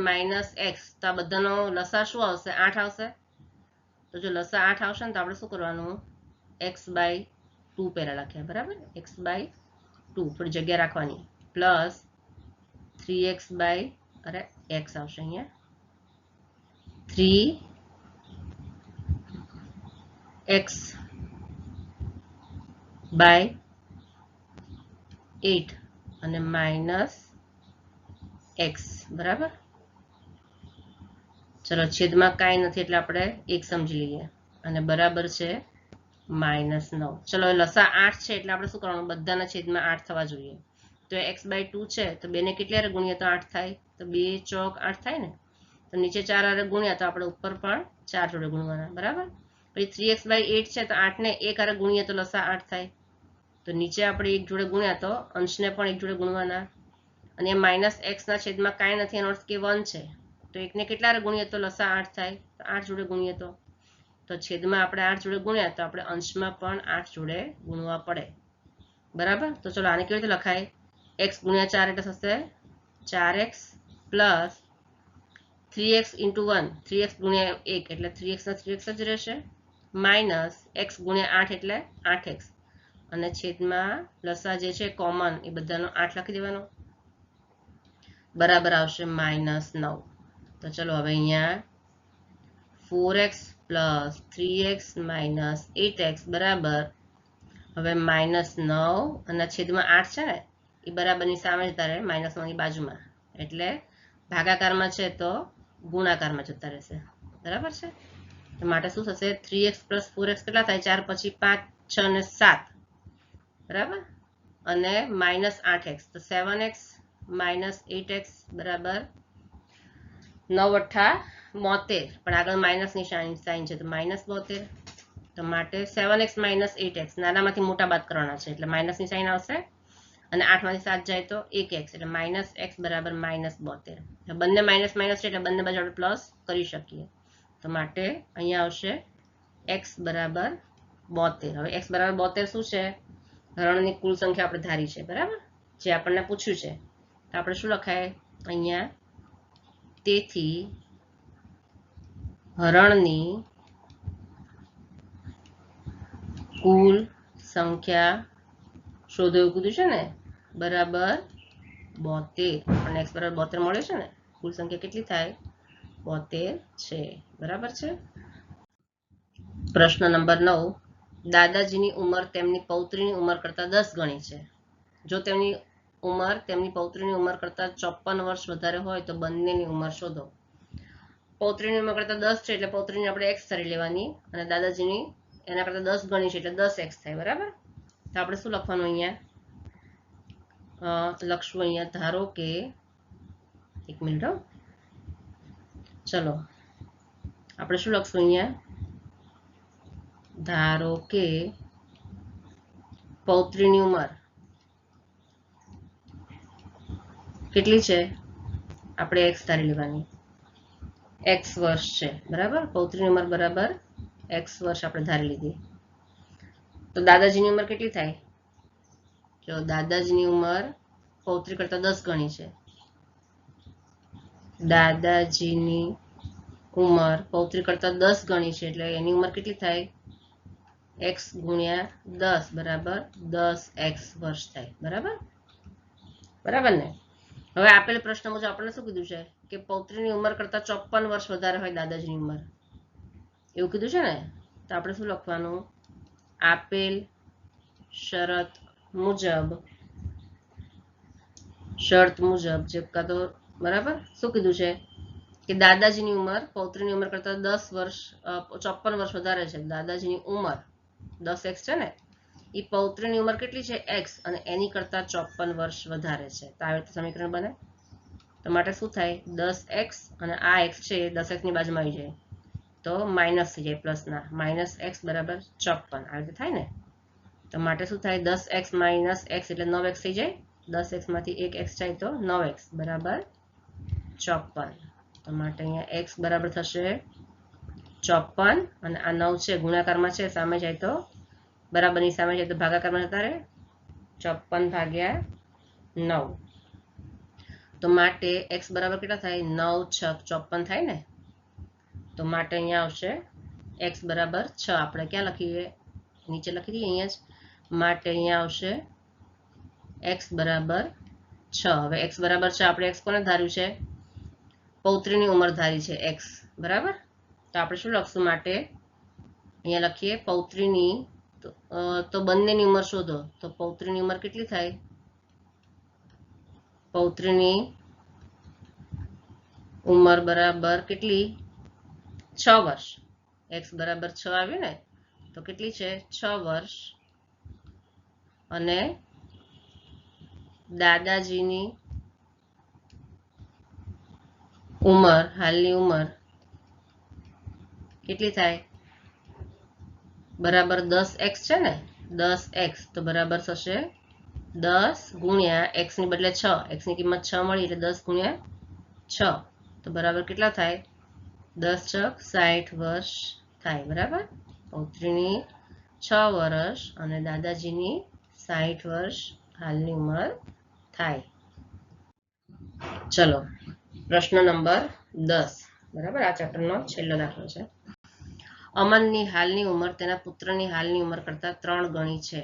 -x, તો આ બધાનો લસા શું આવશે? 8 આવશે. તો જો લસા 8 આવશે ને તો આપણે શું કરવાનું? x/2 પહેલા લખ્યા, બરાબર. x/2 થોડી જગ્યા રાખવાની, પ્લસ 3x x આવશે અહીંયા 3 x બાય 8 અને માઇનસ x બરાબર. ચલો છેદમાં કાંઈ નથી એટલે આપણે 1 સમજી લઈએ અને બરાબર છે -9. ચલો લસા 8 છે એટલે આપણે શું કરવાનું, બધાના છેદમાં 8 થવા જોઈએ. તો x/2 છે તો 2 ને કેટલી હારે ગુણીએ તો 8 થાય, તો 2 ચોક 8 થાય ને. તો નીચે 4 હારે ગુણ્યા તો આપણે ઉપર પણ 4 જોડે ગુણવાના બરાબર. પછી 3x/8 છે તો 8 ને 1 હારે ગુણીએ તો લસા 8 થાય. તો નીચે આપણે 1 જોડે ગુણ્યા તો અંશને પણ 1 જોડે ગુણવાના. અને -x ના છેદમાં કાંઈ નથી એનો અર્થ કે 1 છે. તો 1 ને કેટલા હારે ગુણીએ તો લસા 8 થાય, તો 8 જોડે ગુણીએ તો છેદમાં આપણે 8 જોડે ગુણ્યા તો આપણે અંશમાં પણ 8 જોડે ગુણવા પડે બરાબર. તો ચલો આને કેવી રીતે લખાય, x ગુણ્યા 4 એટલે થશે 4x plus 3x into 1, 3x ગુણ્યા 1 એટલે 3x ના 3x જ રહેશે, માઇનસ x ગુણ્યા 8 એટલે 8x અને છેદમાં લસા જે છે કોમન એ બધાનો 8 લખી દેવાનો બરાબર આવશે -9. તો ચલો હવે અહીંયા 4x plus 3x minus 8x બરાબર હવે -9 અને છેદમાં 8 છે ને એ બરાબરની સામે જતા રહે, -9ની બાજુમાં, એટલે ભાગાકારમાં છે તો ગુણાકારમાં જતા રહેશે બરાબર છે. તો માટે શું થશે, 3x પ્લસ 4x કેટલા થાય, 4 પછી 5 6 અને 7 બરાબર અને -8x તો 7x માઇનસ 8x બરાબર 9 અઠ્ઠા 72, પણ આગળ માઇનસની સાઇન છે તો -72. તો માટે 7x માઇનસ 8x નાનામાંથી મોટા બાદ કરવાના છે એટલે માઇનસની સાઇન આવશે અને 8 માંથી 7 જાય તો 1x એટલે -x બરાબર -72. બંને માઇનસ માઇનસ છે એટલે બંને બાજુ આપણે પ્લસ કરી શકીએ. તો માટે અહીંયા આવશે x બરાબર 72. હવે x બરાબર 72 શું છે, હરણની કુલ સંખ્યા આપણે ધારી છે બરાબર, જે આપણને પૂછ્યું છે. તો આપણે શું લખાય અહીંયા, તેથી હરણની કુલ સંખ્યા શોધો એવું કીધું છે ને બરાબર 72 અને x બરાબર 72 મળે છે ને, કુલ સંખ્યા કેટલી થાય 72 છે બરાબર છે. પ્રશ્ન નંબર 9, દાદાજીની ઉંમર તેમની પૌત્રીની ઉંમર કરતા 10 ગણી છે. જો તેમની ઉંમર તેમની પૌત્રીની ઉંમર કરતા 54 વર્ષ વધારે હોય તો બંનેની ઉંમર શોધો. પૌત્રીની ઉંમર કરતા 10 છે એટલે પૌત્રીની આપણે x ધારી લેવાની અને દાદાજીની એના કરતા 10 ગણી છે એટલે 10x થાય બરાબર. તો આપણે શું લખવાનું અહીંયા, લખશું અહીંયા ધારો કે, એક મિનિટ હો, ચલો આપણે શું લખશું અહીંયા, ધારો કે પૌત્રીની ઉંમર કેટલી છે, આપણે x ધારી લેવાની, x વર્ષ છે બરાબર. પૌત્રીની ઉંમર બરાબર x વર્ષ આપણે ધારી લીધી. તો દાદાજીની ઉંમર કેટલી થાય, જો દાદાજીની ઉંમર પૌત્રી કરતા 10 ગણી છે, દાદાજીની ઉંમર પૌત્રી કરતા 10 ગણી છે એટલે એની ઉંમર કેટલી થાય, x ગુણ્યા 10 બરાબર 10x વર્ષ થાય બરાબર બરાબર ને. હવે આપેલ પ્રશ્ન મુજબ આપણને શું કીધું છે કે પૌત્રીની ઉંમર કરતા 54 વર્ષ વધારે હોય દાદાજીની ઉંમર, એવું કીધું છે ને. તો આપણે શું લખવાનું, આપેલ શરત મુજબ જે કાં તો બરાબર શું કીધું છે કે દાદાજીની ઉંમર પૌત્રીની ઉંમર કરતા 54 વર્ષ વધારે છે. દાદાજીની ઉંમર 10x છે ને, એ પૌત્રીની ઉંમર કેટલી છે x અને એની કરતા 54 વર્ષ વધારે છે. તો આવી રીતે સમીકરણ બને. તો માટે શું થાય, 10x અને આ x છે 10x ની બાજુમાં આવી જાય તો માઇનસ થઈ જાય પ્લસના, -x બરાબર 54 આ રીતે થાય ને. તો માટે શું થાય, 10x માઇનસ x એટલે 9x થઈ જાય, 10x માંથી 1x જાય તો 9x બરાબર 54. તો માટે અહીંયા x બરાબર થશે 54 અને આ 9 છે ગુણાકારમાં છે, સામે જાય તો બરાબરની સામે જાય તો ભાગાકારમાં જતા રહે, 54/9. તો માટે x બરાબર કેટલા થાય, 9 6 54 થાય ને. તો માટે અહીંયા આવશે x બરાબર 6. આપણે ક્યાં લખીએ, નીચે લખી દઈએ અહીંયા જ. માટે અહીંયા આવશે x બરાબર 6. હવે x બરાબર 6 આપણે x કોને ધાર્યું છે, પૌત્રીની ઉંમર ધારી છે x બરાબર. તો આપણે શું લખશું, માટે અહીંયા લખીએ પૌત્રીની તો બંનેની ઉંમર શોધો. તો પૌત્રીની ઉંમર કેટલી થાય? પૌત્રીની ઉંમર બરાબર કેટલી? 6 વર્ષ. x બરાબર 6 આવ્યું ને, તો કેટલી છે? 6 વર્ષ. અને દાદાજીની ઉંમર, હાલની ઉંમર કેટલી થાય? બરાબર 10x છે ને, 10x. તો બરાબર થશે 10 ગુણ્યા x ની બદલે 6. x ની કિંમત 6 મળી એટલે 10 ગુણ્યા 6. તો બરાબર કેટલા થાય? 10 છક 60 વર્ષ થાય. બરાબર. પૌત્રીની 6 વર્ષ અને દાદાજીની 60 વર્ષ હાલની ઉંમર થાય. ચલો પ્રશ્ન નંબર 10. બરાબર. આ ચેપ્ટરનો છેલ્લો દાખલો છે. અમનની હાલની ઉંમર તેના પુત્રની હાલની ઉંમર કરતા 3 ગણી છે.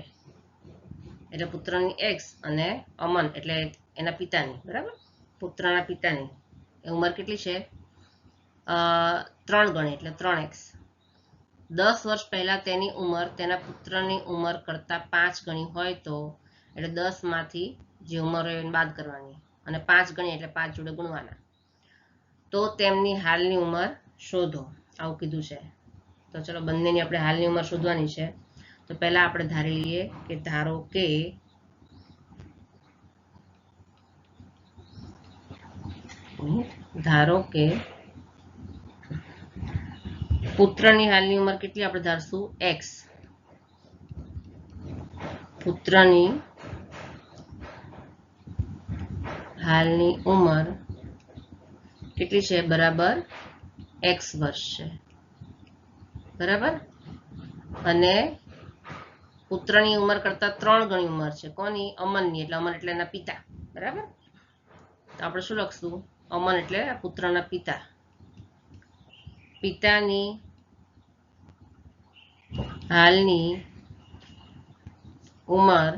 એટલે પુત્રની x અને અમન એટલે એના પિતાની, બરાબર, પુત્રના પિતાની ઉંમર કેટલી છે? 3 ગણી એટલે 3x. 10 વર્ષ પહેલા તેની ઉંમર તેના પુત્રની ઉંમર કરતા 5 ગણી હોય તો, એટલે 10 માંથી જે ઉંમર હોય એને બાદ કરવાની અને 5 ગણી એટલે 5 જોડે ગુણવાના. તો તેમની હાલની ઉંમર શોધો, આવું કીધું છે. તો ચલો બંનેની આપણે હાલની ઉંમર શોધવાની છે. તો પહેલા આપણે ધારી લઈએ કે ધારો કે પુત્રની હાલની ઉંમર કેટલી? આપણે ધારશું x. પુત્રની હાલની ઉંમર કેટલી છે? બરાબર x વર્ષ છે. બરાબર. અને પુત્રની ઉંમર કરતા 3 ગણી ઉંમર છે. કોની? અમનની. એટલે અમન એટલે એના પિતા. બરાબર. તો આપણે શું લખશું? અમન એટલે પુત્રના પિતા. પિતાની હાલની ઉંમર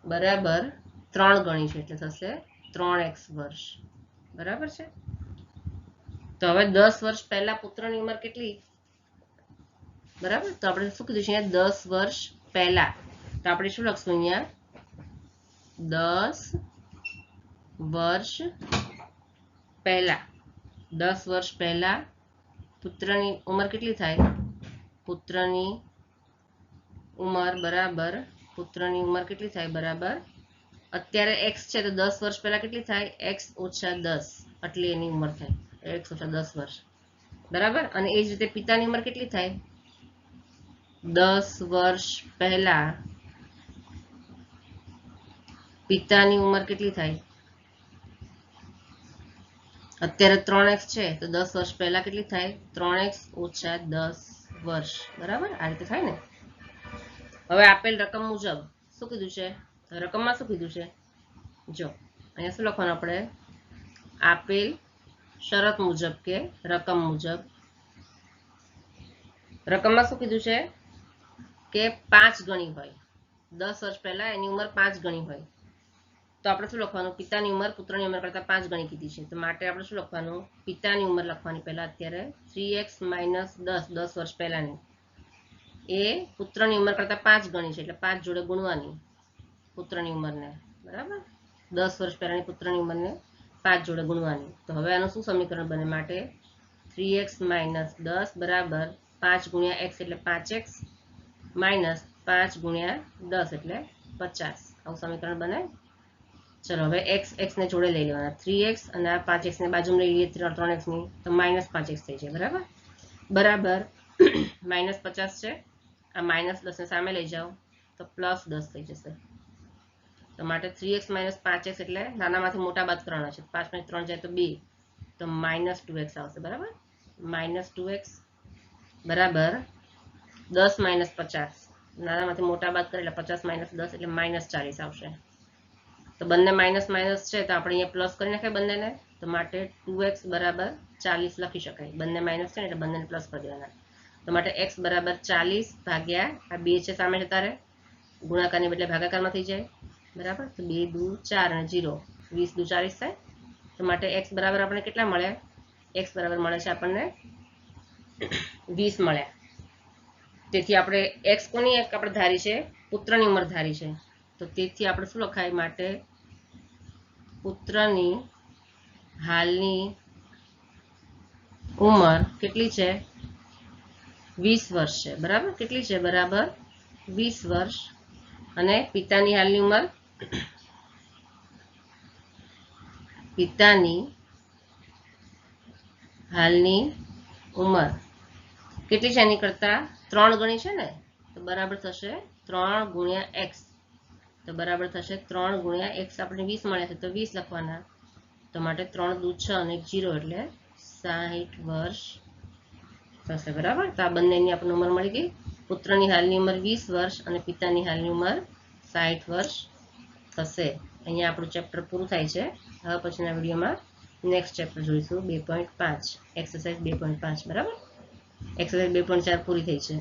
બરાબર 3 ગણી છે એટલે થશે 3x વર્ષ. બરાબર છે. તો હવે 10 વર્ષ પહેલા પુત્રની ઉંમર કેટલી? બરાબર. તો આપણે શું કીધું છે અહીંયા? 10 વર્ષ પહેલા. તો આપણે શું લખશું અહીંયા? 10 વર્ષ પહેલા. 10 વર્ષ પહેલા પુત્રની ઉંમર કેટલી થાય? પુત્રની ઉંમર બરાબર પુત્રની ઉંમર કેટલી થાય? બરાબર અત્યારે x છે તો 10 વર્ષ પહેલા કેટલી થાય? x ઓછા 10 આટલી એની ઉંમર થાય. x ઓછા 10 વર્ષ. બરાબર. અને એ જ રીતે પિતાની ઉંમર કેટલી થાય? 10 વર્ષ પહેલા પિતાની ઉંમર કેટલી થાય? અત્યારે 3x છે તો 10 વર્ષ પહેલા કેટલી થાય? 3x ઓછા 10 વર્ષ. બરાબર. આ રીતે થાય ને. હવે આપેલ રકમ મુજબ શું કીધું છે? રકમમાં શું કીધું છે? જો અહીંયા શું લખવાનું આપણે? આપેલ શરત મુજબ કે રકમ મુજબ. રકમમાં શું કીધું છે? કે 5 ગણી હોય. 10 વર્ષ પહેલા એની ઉંમર 5 ગણી હોય. તો આપણે શું લખવાનું? પિતાની ઉંમર પુત્રની ઉંમર કરતા 5 ગણી કીધી છે. તો માટે આપણે શું લખવાનું? પિતાની ઉંમર લખવાની પહેલા અત્યારે 3x - 10 10 વર્ષ પહેલાની એ પુત્રની ઉંમર કરતા 5 ગણી છે એટલે 5 જોડે ગુણવાની પુત્રની ઉંમરને. બરાબર. 10 વર્ષ પહેલાની પુત્રની ઉંમરને 5 જોડે ગુણવાની. તો હવે આનું શું સમીકરણ બને? માટે 3x - 10 બરાબર 5 ગુણ્યા x એટલે 5x માઇનસ 5 ગુણ્યા 10 એટલે 50. આવું સમીકરણ બને. ચલો હવે x ને જોડે લઈ લેવાના. 3x અને આ 5x ને બાજુમાં લઈ લઈએ 3x ની તો -5x થઈ જાય. બરાબર. બરાબર -50 છે. આ -10 ને સામે લઈ જાઓ તો +10 થઈ જશે. તો માટે 3x - 5x એટલે નાનામાંથી મોટા બાદ કરવાના છે. 5 માંથી 3 જાય તો 2 તો -2x આવશે. બરાબર. -2x બરાબર 10 - 50 નાનામાંથી મોટા બાદ કરે એટલે 50 - 10 એટલે -40 આવશે. તો બંને માઇનસ માઇનસ છે તો આપણે અહીંયા પ્લસ કરી નાખીએ બંનેને. તો માટે 2x બરાબર 40 લખી શકાય. બંને માઇનસ છે ને એટલે બંનેને પ્લસ કરી દેવાના. તો માટે x બરાબર 40 ભાગ્યા આ 2 છે સામે જતા રહે, ગુણાકારની બદલે ભાગાકારમાં થઈ જાય. બરાબર. તો 2 દુ 4 અને 0 20 દુ 40 થાય. તો માટે x બરાબર આપણે કેટલા મળે? x બરાબર મળે છે આપણને 20 મળ્યા. તેથી આપણે એક્સ કોની આપણે ધારી છે? પુત્રની ઉંમર ધારી છે. તો તેથી આપણે શું લખાય? માટે પુત્રની હાલની ઉંમર કેટલી છે? 20 વર્ષ છે. બરાબર? કેટલી છે? બરાબર 20 વર્ષ. અને પિતાની હાલની ઉંમર, પિતાની હાલની ઉંમર કેટલી છે? એની કરતા 3 ગણી છે ને, તો બરાબર થશે 3 ગુણ્યા એક્સ. તો બરાબર થશે 3 ગુણ્યા એક્સ. આપણે 20 મળ્યા છે તો 20 લખવાના. તો માટે 3 દૂ 6 અને 0 એટલે 60 વર્ષ થશે. બરાબર? તો આ બંનેની આપણને ઉંમર મળી ગઈ. પુત્રની હાલની ઉંમર 20 વર્ષ અને પિતાની હાલની ઉંમર 60 વર્ષ થશે. અહીંયા આપણું ચેપ્ટર પૂરું થાય છે. હવે પછીના વિડીયોમાં નેક્સ્ટ ચેપ્ટર જોઈશું 2.5 એક્સરસાઇઝ 2.5. બરાબર? એક્સરસાઇઝ 2.4 પૂરી થઈ છે.